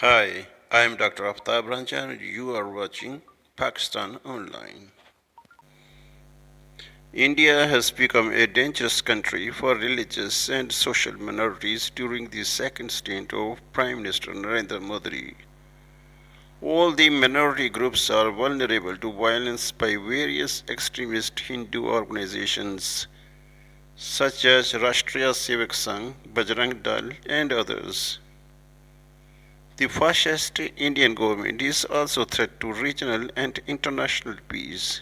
Hi, I am Dr. Aftab Ranjan and you are watching Pakistan Online. India has become a dangerous country for religious and social minorities during the second stint of Prime Minister Narendra Modi. All the minority groups are vulnerable to violence by various extremist Hindu organizations such as Rashtriya Sevak Sangh, Bajrang Dal and others. The fascist Indian government is also a threat to regional and international peace.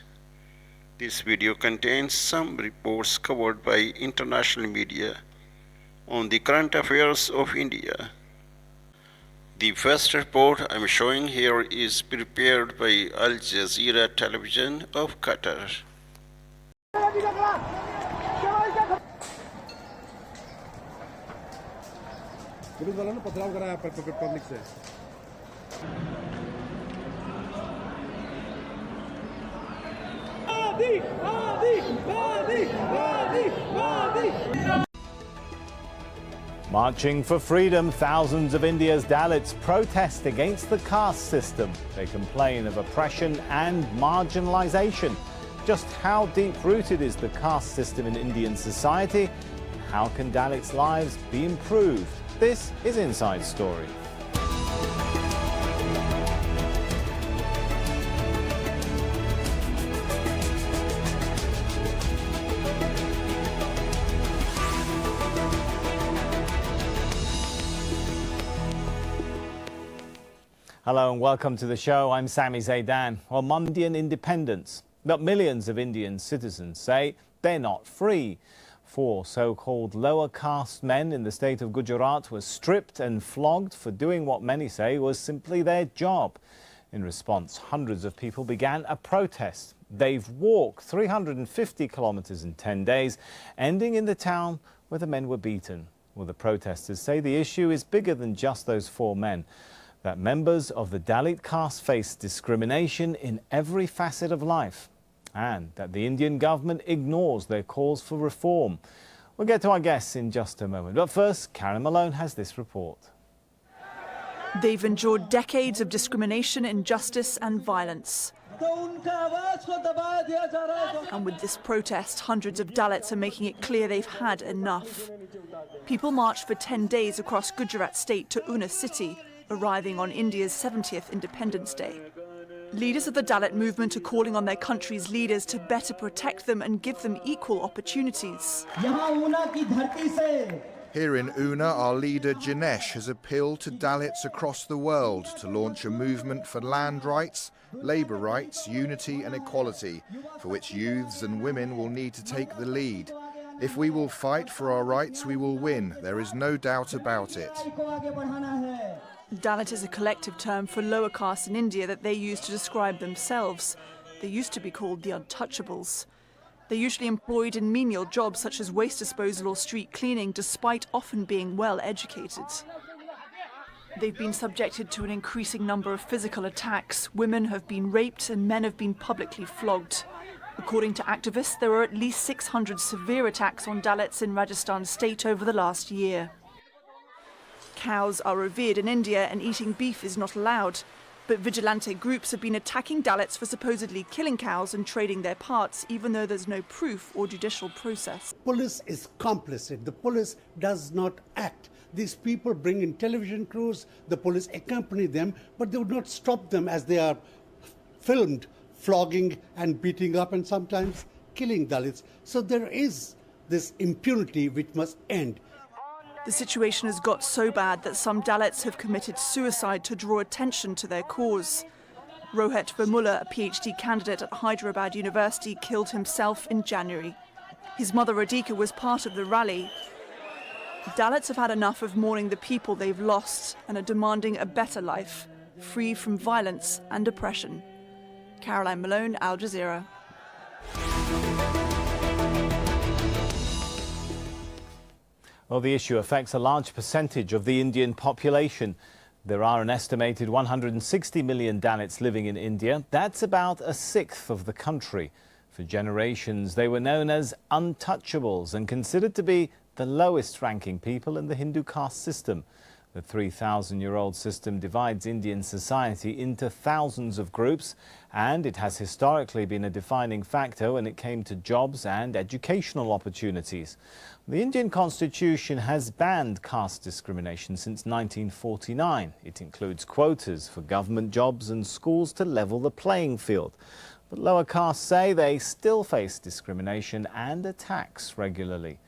This video contains some reports covered by international media on the current affairs of India. The first report I am showing here is prepared by Al Jazeera television of Qatar. Marching for freedom, thousands of India's Dalits protest against the caste system. They complain of oppression and marginalisation. Just how deep-rooted is the caste system in Indian society? How can Dalits' lives be improved? This is Inside Story. Hello and welcome to the show. I'm Sami Zaidan. On Mondian independence, but millions of Indian citizens say they're not free. 4 so-called lower caste men in the state of Gujarat were stripped and flogged for doing what many say was simply their job. In response, hundreds of people began a protest. They've walked 350 kilometers in 10 days, ending in the town where the men were beaten. Well, the protesters say the issue is bigger than just those 4 men. That members of the Dalit caste face discrimination in every facet of life, and that the Indian government ignores their calls for reform. We'll get to our guests in just a moment, but first, Karen Malone has this report. They've endured decades of discrimination, injustice and violence. And with this protest, hundreds of Dalits are making it clear they've had enough. People marched for 10 days across Gujarat state to Una city, arriving on India's 70th Independence Day. Leaders of the Dalit movement are calling on their country's leaders to better protect them and give them equal opportunities. Here in Una, our leader Janesh has appealed to Dalits across the world to launch a movement for land rights, labour rights, unity and equality, for which youths and women will need to take the lead. If we will fight for our rights, we will win. There is no doubt about it. Dalit is a collective term for lower caste in India that they use to describe themselves. They used to be called the untouchables. They're usually employed in menial jobs such as waste disposal or street cleaning, despite often being well educated. They've been subjected to an increasing number of physical attacks. Women have been raped and men have been publicly flogged. According to activists, there were at least 600 severe attacks on Dalits in Rajasthan state over the last year. Cows are revered in India and eating beef is not allowed. But vigilante groups have been attacking Dalits for supposedly killing cows and trading their parts, even though there's no proof or judicial process. Police is complicit. The police does not act. These people bring in television crews, the police accompany them, but they would not stop them as they are filmed flogging and beating up and sometimes killing Dalits. So there is this impunity which must end. The situation has got so bad that some Dalits have committed suicide to draw attention to their cause. Rohit Vermulla, a PhD candidate at Hyderabad University, killed himself in January. His mother Radhika was part of the rally. Dalits have had enough of mourning the people they've lost and are demanding a better life, free from violence and oppression. Caroline Malone, Al Jazeera. Well, the issue affects a large percentage of the Indian population. There are an estimated 160 million Dalits living in India. That's about a sixth of the country. For generations, they were known as untouchables and considered to be the lowest ranking people in the Hindu caste system. The 3,000-year-old system divides Indian society into thousands of groups, and it has historically been a defining factor when it came to jobs and educational opportunities. The Indian constitution has banned caste discrimination since 1949. It includes quotas for government jobs and schools to level the playing field. But lower castes say they still face discrimination and attacks regularly.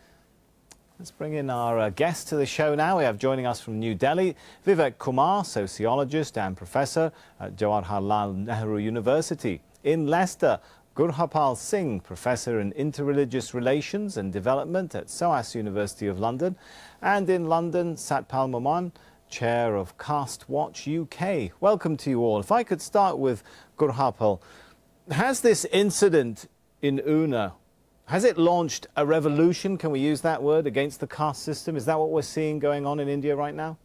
Let's bring in our guest to the show now. We have joining us from New Delhi, Vivek Kumar, sociologist and professor at Jawaharlal Nehru University. In Leicester, Gurhapal Singh, professor in interreligious relations and development at SOAS University of London. And in London, Satpal Maman, chair of Caste Watch UK. Welcome to you all. If I could start with Gurhapal, has this incident in Una, has it launched a revolution, can we use that word, against the caste system? Is that what we're seeing going on in India right now?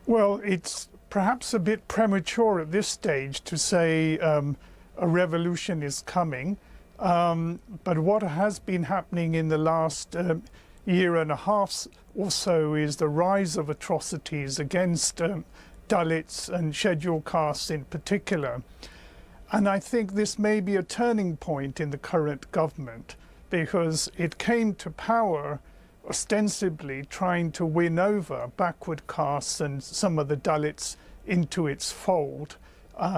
Well, it's perhaps a bit premature at this stage to say a revolution is coming. But what has been happening in the last year and a half or so is the rise of atrocities against Dalits and scheduled castes in particular. And I think this may be a turning point in the current government, because it came to power ostensibly trying to win over backward castes and some of the Dalits into its fold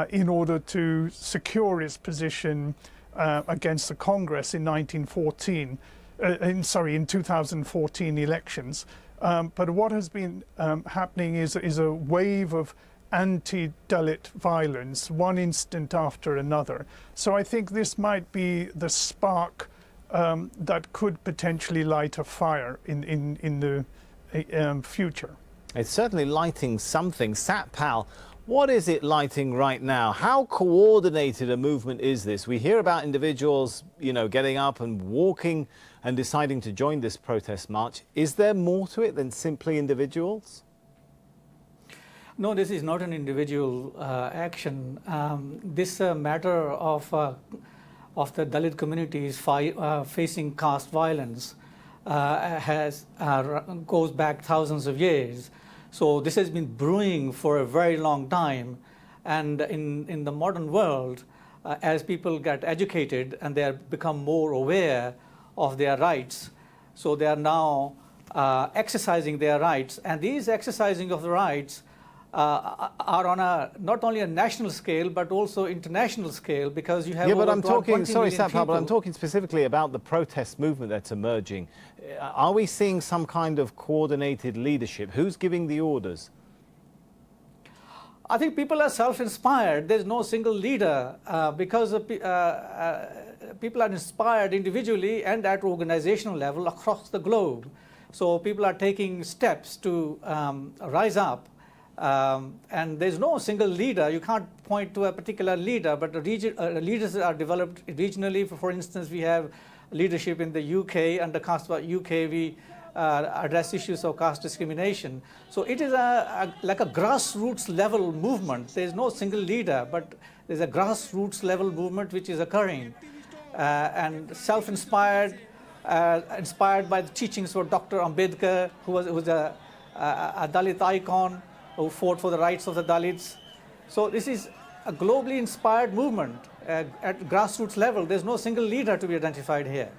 in order to secure its position against the Congress in 2014 elections. But what has been happening is a wave of anti-Dalit violence, one instant after another. So I think this might be the spark that could potentially light a fire in the future. It's certainly lighting something. Satpal, what is it lighting right now? How coordinated a movement is this? We hear about individuals, getting up and walking and deciding to join this protest march. Is there more to it than simply individuals? No, this is not an individual action. This matter of the Dalit communities facing caste violence goes back thousands of years. So this has been brewing for a very long time. And in the modern world, as people get educated and they become more aware of their rights, so they are now exercising their rights. And these exercising of the rights are on not only a national scale but also international scale, because you have but I'm talking, sorry Satpal, Satpal, but I'm talking specifically about the protest movement that's emerging. Are we seeing some kind of coordinated leadership? Who's giving the orders? I think people are self-inspired. There's no single leader because people are inspired individually and at organizational level across the globe. So people are taking steps to rise up. And there's no single leader. You can't point to a particular leader, but leaders are developed regionally. For instance, we have leadership in the UK. Under Caste Watch UK, we address issues of caste discrimination. So it is like a grassroots level movement. There's no single leader, but there's a grassroots level movement which is occurring. And self-inspired, inspired by the teachings of Dr. Ambedkar, who was a Dalit icon, who fought for the rights of the Dalits. So this is a globally inspired movement at grassroots level. There's no single leader to be identified here.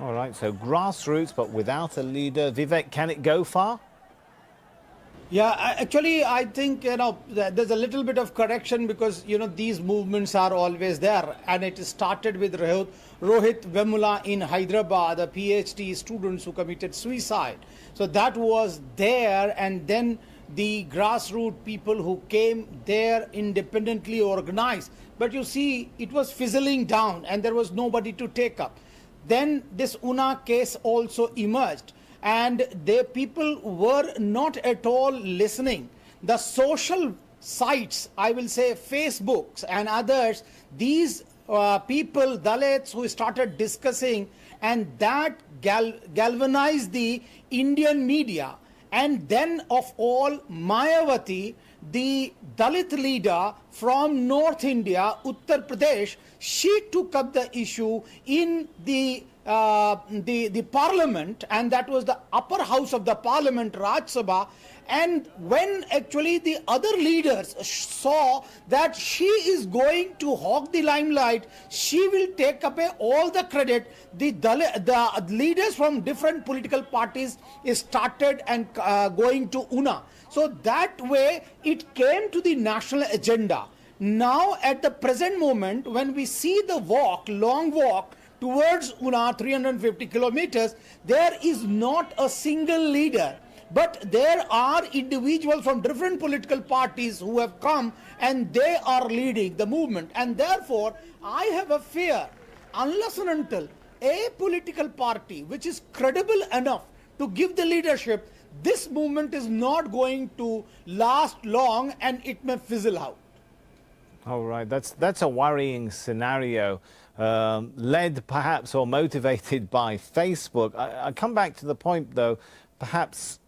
All right, so grassroots but without a leader. Vivek, can it go far? Yeah, actually, I think, there's a little bit of correction because, these movements are always there. And it started with Rohit Vemula in Hyderabad, the PhD students who committed suicide. So that was there, and then the grassroots people who came there independently organized. But you see, it was fizzling down and there was nobody to take up. Then this Una case also emerged, and the people were not at all listening. The social sites, I will say Facebooks and others, these people, Dalits, who started discussing, and that galvanized the Indian media. And then of all, Mayawati, the Dalit leader from North India, Uttar Pradesh, she took up the issue in the parliament, and that was the upper house of the parliament, Rajya Sabha, And when actually the other leaders saw that she is going to hog the limelight, she will take away all the credit. The leaders from different political parties started and going to UNA. So that way it came to the national agenda. Now at the present moment, when we see the walk, long walk towards UNA, 350 kilometers, there is not a single leader. But there are individuals from different political parties who have come and they are leading the movement. And therefore, I have a fear, unless and until a political party which is credible enough to give the leadership, this movement is not going to last long and it may fizzle out. All right, that's a worrying scenario, led perhaps or motivated by Facebook. I come back to the point, though, perhaps,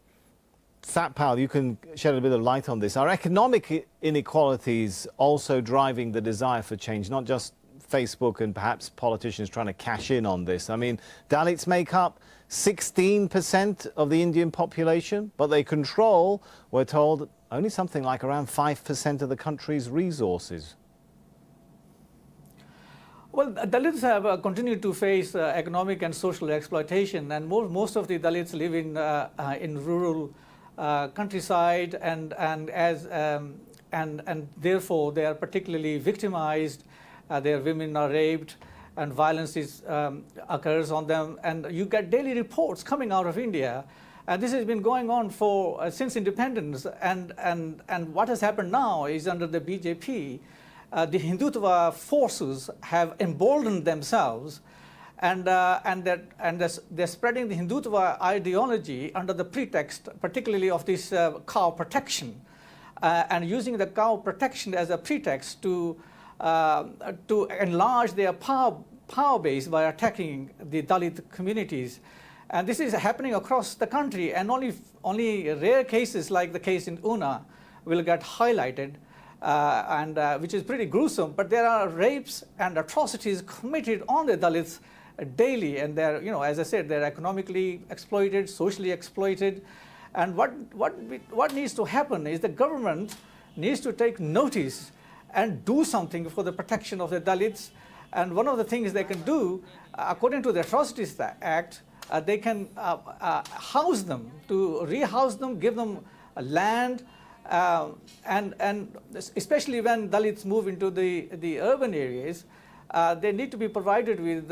Satpal, you can shed a bit of light on this. Are economic inequalities also driving the desire for change, not just Facebook and perhaps politicians trying to cash in on this? I mean, Dalits make up 16% of the Indian population, but they control, we're told, only something like around 5% of the country's resources. Well, Dalits have continued to face economic and social exploitation, and most of the Dalits live in rural countryside, and therefore they are particularly victimized. Their women are raped, and violence occurs on them. And you get daily reports coming out of India. And this has been going on for since independence. And what has happened now is under the BJP, the Hindutva forces have emboldened themselves, and they're spreading the Hindutva ideology under the pretext, particularly of this cow protection, and using the cow protection as a pretext to enlarge their power base by attacking the Dalit communities. And this is happening across the country, and only rare cases like the case in Una will get highlighted, which is pretty gruesome. But there are rapes and atrocities committed on the Dalits daily, and they're, as I said, they're economically exploited, socially exploited. And what needs to happen is the government needs to take notice and do something for the protection of the Dalits. And one of the things they can do, according to the Atrocities Act, they can house them, to rehouse them, give them land, and especially when Dalits move into the urban areas, they need to be provided with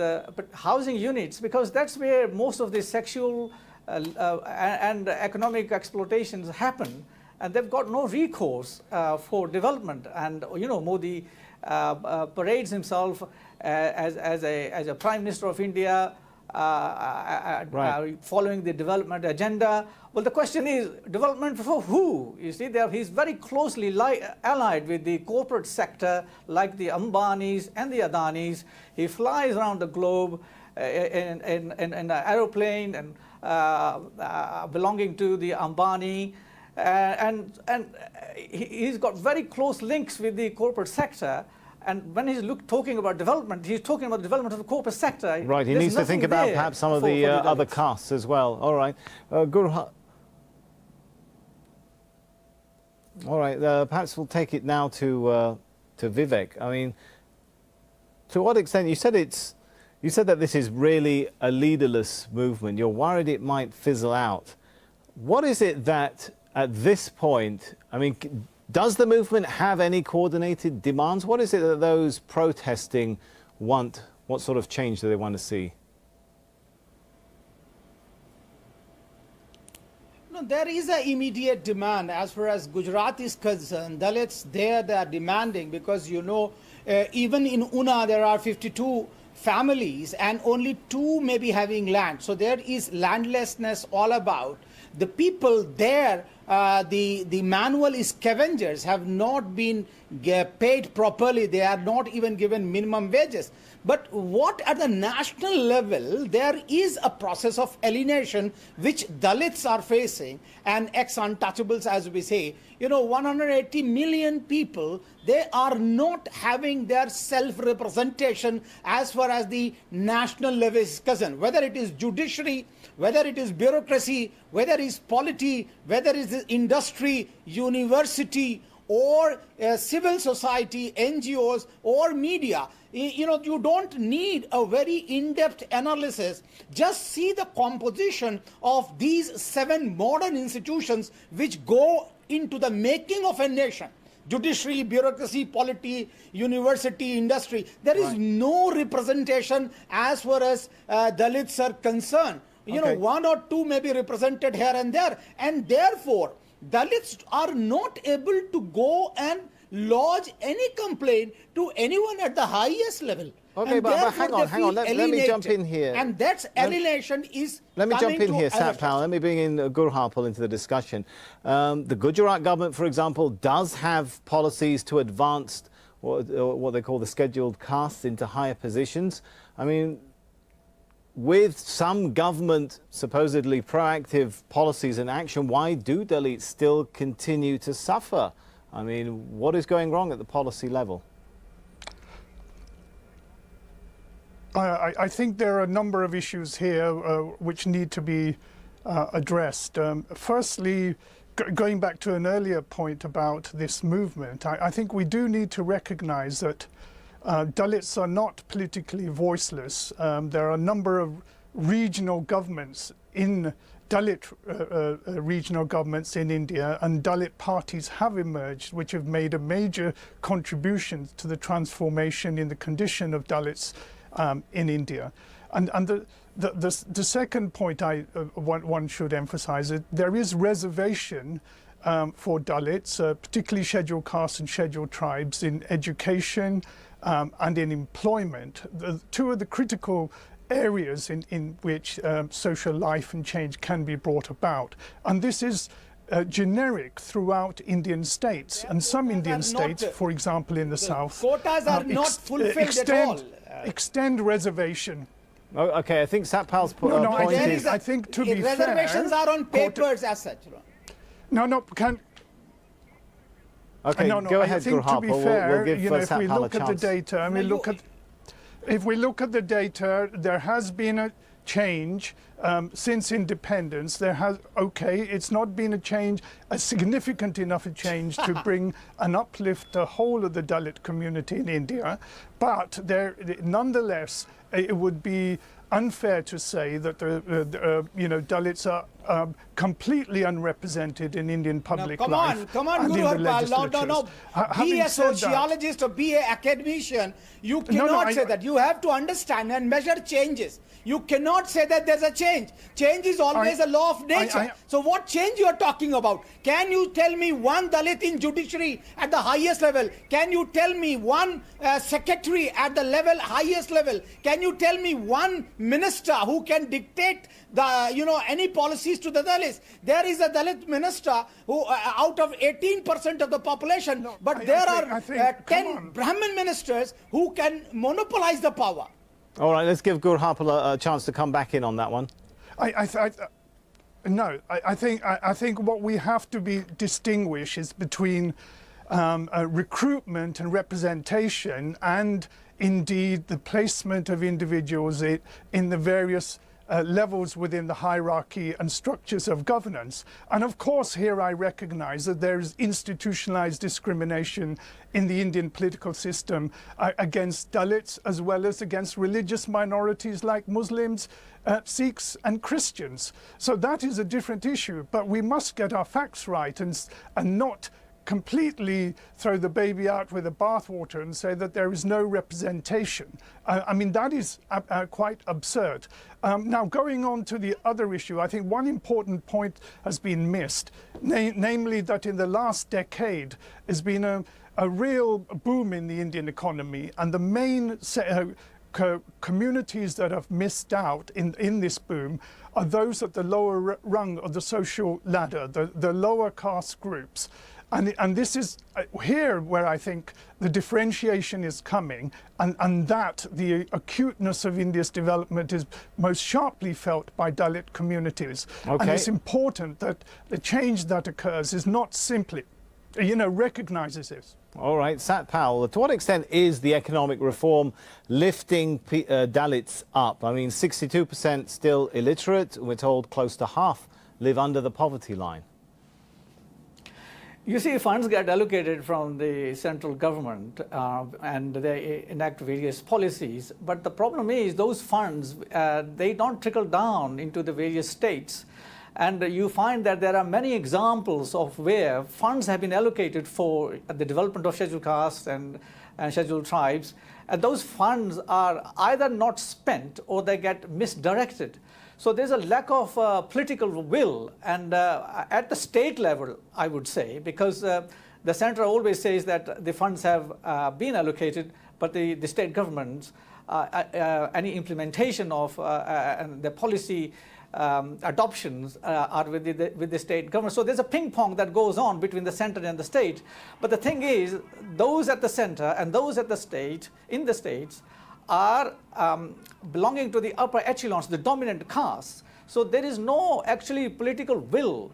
housing units, because that's where most of the sexual and economic exploitations happen, and they've got no recourse for development. And Modi parades himself as a Prime Minister of India, following the development agenda. Well, the question is, development for who? You see, he's very closely allied with the corporate sector, like the Ambanis and the Adanis. He flies around the globe in an aeroplane and belonging to the Ambani, and he's got very close links with the corporate sector. And when he's talking about development, he's talking about the development of the corporate sector. Right, he needs to think about perhaps some of the other castes as well. All right. Guru, all right, perhaps we'll take it now to Vivek. I mean, to what extent, you said that this is really a leaderless movement. You're worried it might fizzle out. What is it that, at this point, I mean, does the movement have any coordinated demands? What is it that those protesting want? What sort of change do they want to see? No, there is an immediate demand as far as Gujarat is concerned. Dalits, they are demanding, because even in Una there are 52 families and only 2 may be having land. So there is landlessness all about. The people there, the manual scavengers have not been paid properly. They are not even given minimum wages. But what at the national level, there is a process of alienation which Dalits are facing, and ex-untouchables, as we say. 180 million people, they are not having their self-representation as far as the national level is concerned, whether it is judiciary whether it is bureaucracy, whether it is polity, whether it is industry, university, or civil society, NGOs, or media. You don't need a very in-depth analysis. Just see the composition of these 7 modern institutions which go into the making of a nation. Judiciary, bureaucracy, polity, university, industry. There is no representation as far as Dalits are concerned. You know, 1 or 2 may be represented here and there, and therefore Dalits are not able to go and lodge any complaint to anyone at the highest level. Okay, but hang on. Let me jump in here. And that alienation is. Let me jump in here, Satpal. Let me bring in Gurharpal into the discussion. The Gujarat government, for example, does have policies to advance what they call the scheduled castes into higher positions. I mean, with some government supposedly proactive policies and action, why do Dalits still continue to suffer? I mean, what is going wrong at the policy level? I think there are a number of issues here which need to be addressed. Firstly, going back to an earlier point about this movement, I think we do need to recognize that Dalits are not politically voiceless. There are a number of regional governments in Dalit regional governments in India, and Dalit parties have emerged which have made a major contribution to the transformation in the condition of Dalits in India. And the second point one should emphasize is there is reservation for Dalits, particularly scheduled castes and scheduled tribes, in education and in employment. Two of the critical areas in which social life and change can be brought about. And this is generic throughout Indian states. And some Indian states, for example in the south, quotas are not fulfilled at all. Extend reservation. Oh, okay, I think Satpal's point is... I think to be fair... Reservations are on papers as such. Okay, go ahead, I think to be fair, we'll give if we Satpal look at the data, if we look at the data, there has been a change since independence. It's not been a significant enough a change to bring and uplift the whole of the Dalit community in India, but nonetheless, it would be unfair to say that Dalits are completely unrepresented in Indian public life. Come on, Guru Harpal. No. Be a sociologist or be an academician. You cannot say that. You have to understand and measure changes. You cannot say that there's a change. Change is always a law of nature. So what change you are talking about? Can you tell me one Dalit in judiciary at the highest level? Can you tell me one secretary at the highest level? Can you tell me one minister who can dictate any policies to the Dalits? There is a Dalit minister who out of 18% of the population, there are 10 Brahmin ministers who can monopolize the power. All right, let's give Gurharpal a chance to come back in on that one. I think what we have to distinguish is between recruitment and representation, and indeed the placement of individuals in the various levels within the hierarchy and structures of governance. And of course here I recognize that there is institutionalized discrimination in the Indian political system against Dalits as well as against religious minorities like Muslims, Sikhs and Christians. So that is a different issue, but we must get our facts right and not completely throw the baby out with the bathwater and say that there is no representation. I mean, that is quite absurd. Now, going on to the other issue, I think one important point has been missed, namely that in the last decade there's been a real boom in the Indian economy, and the main communities that have missed out in this boom are those at the lower rung of the social ladder, the lower caste groups. And this is here where I think the differentiation is coming, and that the acuteness of India's development is most sharply felt by Dalit communities. Okay. And it's important that the change that occurs is not simply recognises this. All right, Sat Powell, to what extent is the economic reform lifting Dalits up? I mean, 62% still illiterate. We're told close to half live under the poverty line. You see, funds get allocated from the central government and they enact various policies. But the problem is those funds, they don't trickle down into the various states. And you find that there are many examples of where funds have been allocated for the development of scheduled castes and scheduled tribes. And those funds are either not spent or they get misdirected. So there's a lack of political will, and at the state level, I would say, because the center always says that the funds have been allocated, but the state governments, any implementation of the policy adoptions are with the state government. So there's a ping pong that goes on between the center and the state. But the thing is, those at the center and those at the state, in the states, are belonging to the upper echelons, the dominant castes. So there is no actually political will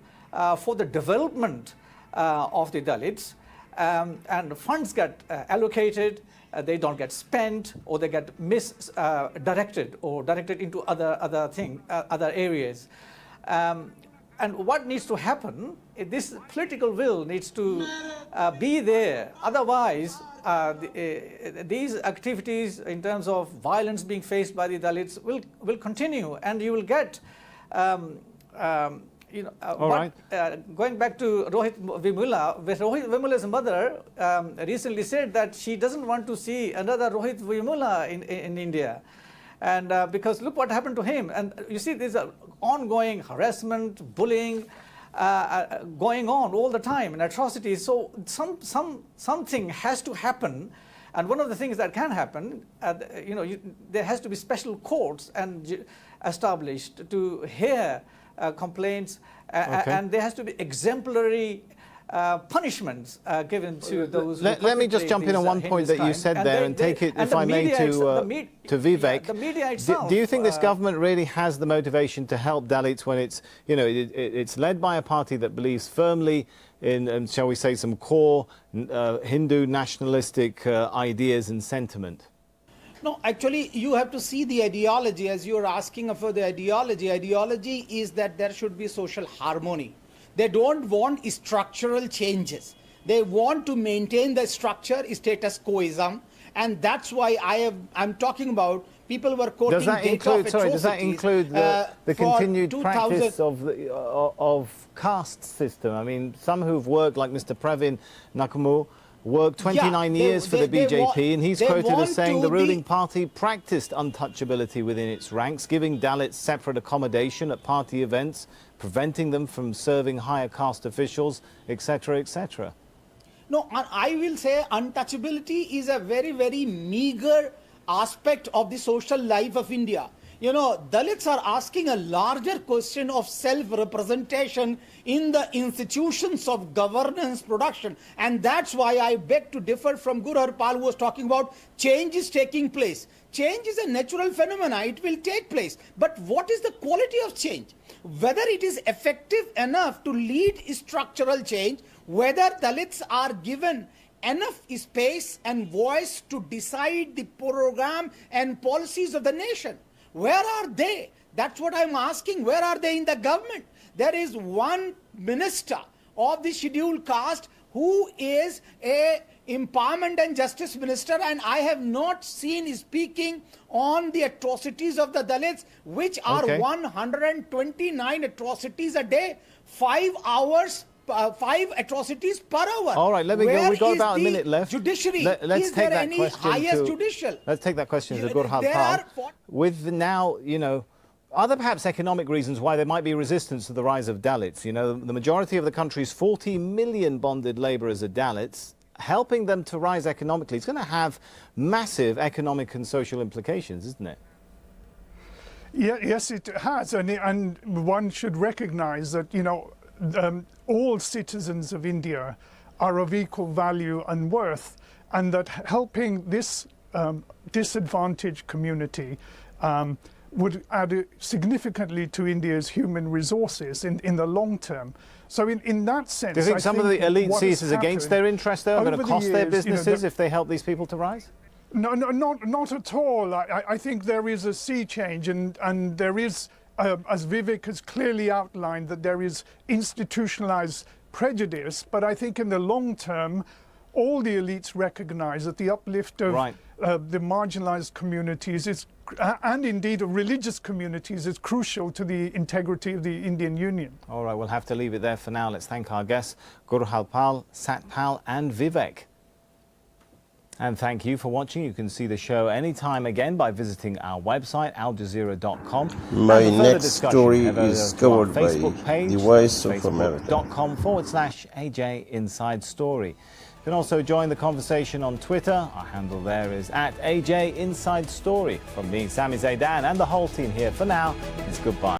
for the development of the Dalits, and funds get allocated, they don't get spent, or they get misdirected or directed into other areas. And what needs to happen, this political will needs to be there. Otherwise, these activities in terms of violence being faced by the Dalits will continue, and you will get, going back to Rohit Vemula, Rohit Vemula's mother recently said that she doesn't want to see another Rohit Vemula in India. And because look what happened to him. And you see, there's an ongoing harassment, bullying going on all the time, and atrocities. So something has to happen. And one of the things that can happen, there has to be special courts and established to hear complaints, and there has to be exemplary punishments given to those. Let me just jump in on one point that you said there and take it, if I may, to Vivek. The media itself, do you think this government really has the motivation to help Dalits when it's, it's led by a party that believes firmly in, shall we say, some core Hindu nationalistic ideas and sentiment? No, actually, you have to see the ideology. As you are asking for the ideology, ideology is that there should be social harmony. They don't want structural changes. They want to maintain the structure, status quoism, and that's why I'm talking about people were quoting data of atrocities. Does that include the continued practice of caste system? I mean, some who've worked, like Mr. Pravin Nakamu, worked 29 years for the BJP, and he's quoted as saying the ruling party practiced untouchability within its ranks, giving Dalits separate accommodation at party events, preventing them from serving higher caste officials, etc., etc. No, I will say untouchability is a very, very meager aspect of the social life of India. Dalits are asking a larger question of self-representation in the institutions of governance production. And that's why I beg to differ from Guru Harpal, who was talking about change is taking place. Change is a natural phenomenon. It will take place. But what is the quality of change? Whether it is effective enough to lead structural change, whether Dalits are given enough space and voice to decide the program and policies of the nation. Where are they? That's what I'm asking. Where are they in the government? There is one minister of the scheduled caste who is a empowerment and justice minister, and I have not seen speaking on the atrocities of the Dalits, which are 129 atrocities a day, 5 hours. 5 atrocities per hour. All right, let me go. We've got about a minute left. Judiciary. Let's take that question. Judicial? Let's take that question to Guru Harpal. With now, are there perhaps economic reasons why there might be resistance to the rise of Dalits? The majority of the country's 40 million bonded labourers are Dalits. Helping them to rise economically, it's going to have massive economic and social implications, isn't it? Yeah, yes, it has, and one should recognise that all citizens of India are of equal value and worth, and that helping this disadvantaged community would add significantly to India's human resources in the long term. So in that sense, do you think some of the elite see it as against their interest, though, are going to cost their businesses if they help these people to rise? No, not at all. I think there is a sea change, and there is, as Vivek has clearly outlined, that there is institutionalized prejudice. But I think in the long term, all the elites recognize that the uplift of the marginalized communities is, and indeed of religious communities, is crucial to the integrity of the Indian Union. All right, we'll have to leave it there for now. Let's thank our guests, Gurhalpal, Satpal and Vivek. And thank you for watching. You can see the show anytime again by visiting our website, aljazeera.com. My next story is covered by the Voice of America. facebook.com/AJ Inside Story. You can also join the conversation on Twitter. Our handle there is @AJ Inside Story. From me, Sami Zaidan, and the whole team here for now, it's goodbye.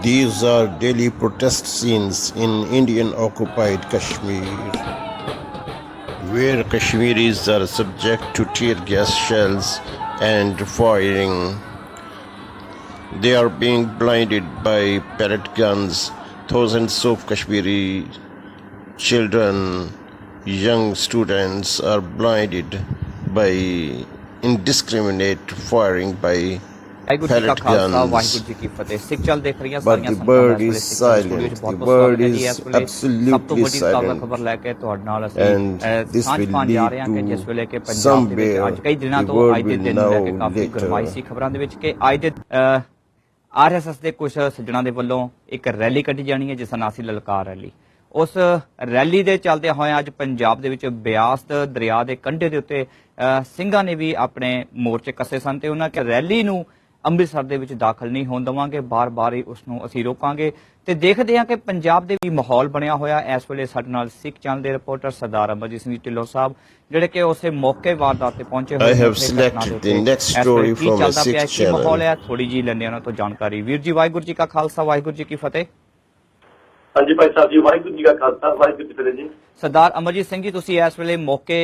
These are daily protest scenes in Indian-occupied Kashmir, where Kashmiris are subject to tear gas shells and firing. They are being blinded by pellet guns. Thousands of Kashmiri children, young students are blinded by indiscriminate firing by pellet guns. But the bird is silent. The bird is absolutely silent. And this will lead to somewhere the world will know later. RSS ਦੇ ਕੁਝ ਸੱਜਣਾਂ ਦੇ ਵੱਲੋਂ ਇੱਕ rally ਕੱਢੀ ਜਾਣੀ ਹੈ ਜਿਸ ਦਾ ਨਾਂ ਸੀ ਲਲਕਾਰ ਰੈਲੀ। ਉਸ ਰੈਲੀ ਦੇ ਚੱਲਦੇ ਹੋਏ ਅੱਜ ਪੰਜਾਬ ਦੇ ਵਿੱਚ ਬਿਆਸ ਦਰਿਆ ਦੇ ਕੰਢੇ ਦੇ ਉੱਤੇ ਸਿੰਘਾਂ ਨੇ ਵੀ ਆਪਣੇ ਮੋਰਚੇ ਕੱਸੇ ਸਨ ਤੇ ਉਹਨਾਂ ਕਿ ਰੈਲੀ ਨੂੰ ਅੰਮ੍ਰਿਤਸਰ ਦੇ ਵਿੱਚ ਦਾਖਲ ਨਹੀਂ ਹੋਣ ਦੇਵਾਂਗੇ, ਬਾਰ-ਬਾਰ ਹੀ ਉਸ ਨੂੰ ਅਸੀਂ ਰੋਕਾਂਗੇ। ਤੇ ਦੇਖਦੇ ਹਾਂ ਕਿ ਪੰਜਾਬ ਦੇ ਵੀ ਮਾਹੌਲ ਬਣਿਆ ਹੋਇਆ। ਇਸ ਵੇਲੇ ਸਾਡੇ ਨਾਲ ਸਿੱਖ ਚੈਨਲ ਦੇ ਰਿਪੋਰਟਰ ਸਰਦਾਰ ਅਮਰਜੀਤ ਸਿੰਘ ਢਿੱਲੋਂ ਸਾਹਿਬ ਜਿਹੜੇ ਕਿ ਉਸੇ ਮੌਕੇ ਵਾਰਦਾਤ ਤੇ ਪਹੁੰਚੇ ਹੋਏ ਨੇ। ਕੀ ਮਾਹੌਲ ਹੈ ਥੋੜੀ ਜੀ ਲੈਂਦੇ ਉਹਨਾਂ ਤੋਂ ਜਾਣਕਾਰੀ। ਵੀਰ ਜੀ ਵਾਹਿਗੁਰੂ ਜੀ ਕਾ ਖਾਲਸਾ ਵਾਹਿਗੁਰੂ ਜੀ ਕੀ ਫਤਿਹ। ਹਾਂਜੀ ਭਾਈ ਸਾਹਿਬ ਜੀ ਵਾਹਿਗੁਰੂ ਜੀ ਕਾ ਖਾਲਸਾ ਵਾਹਿਗੁਰੂ ਜੀ ਕੀ ਫਤਿਹ ਜੀ। ਸਰਦਾਰ ਅਮਰਜੀਤ ਸਿੰਘ ਜੀ ਤੁਸੀਂ ਇਸ ਵੇਲੇ ਮੌਕੇ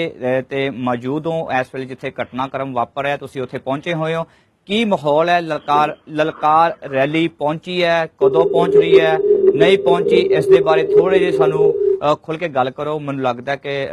ਤੇ ਮੌਜੂਦ ਹੋ, ਇਸ ਵੇਲੇ ਜਿੱਥੇ ਘਟਨਾਕ੍ਰਮ ਵਾਪਰ ਰਿਹਾ ਤੁਸੀਂ ਉੱਥੇ ਪਹੁੰਚੇ ਹੋਏ ਹੋ। ਕੀ ਮਾਹੌਲ ਹੈ? ਲਲਕਾਰ ਰੈਲੀ ਪਹੁੰਚੀ ਹੈ, ਕਦੋਂ ਪਹੁੰਚ ਰਹੀ ਹੈ, ਨਹੀਂ ਪਹੁੰਚੀ, ਇਸ ਦੇ ਬਾਰੇ ਥੋੜੇ ਜਿਹੇ ਸਾਨੂੰ ਖੁੱਲ ਕੇ ਗੱਲ ਕਰੋ। ਮੈਨੂੰ ਲੱਗਦਾ ਕਿ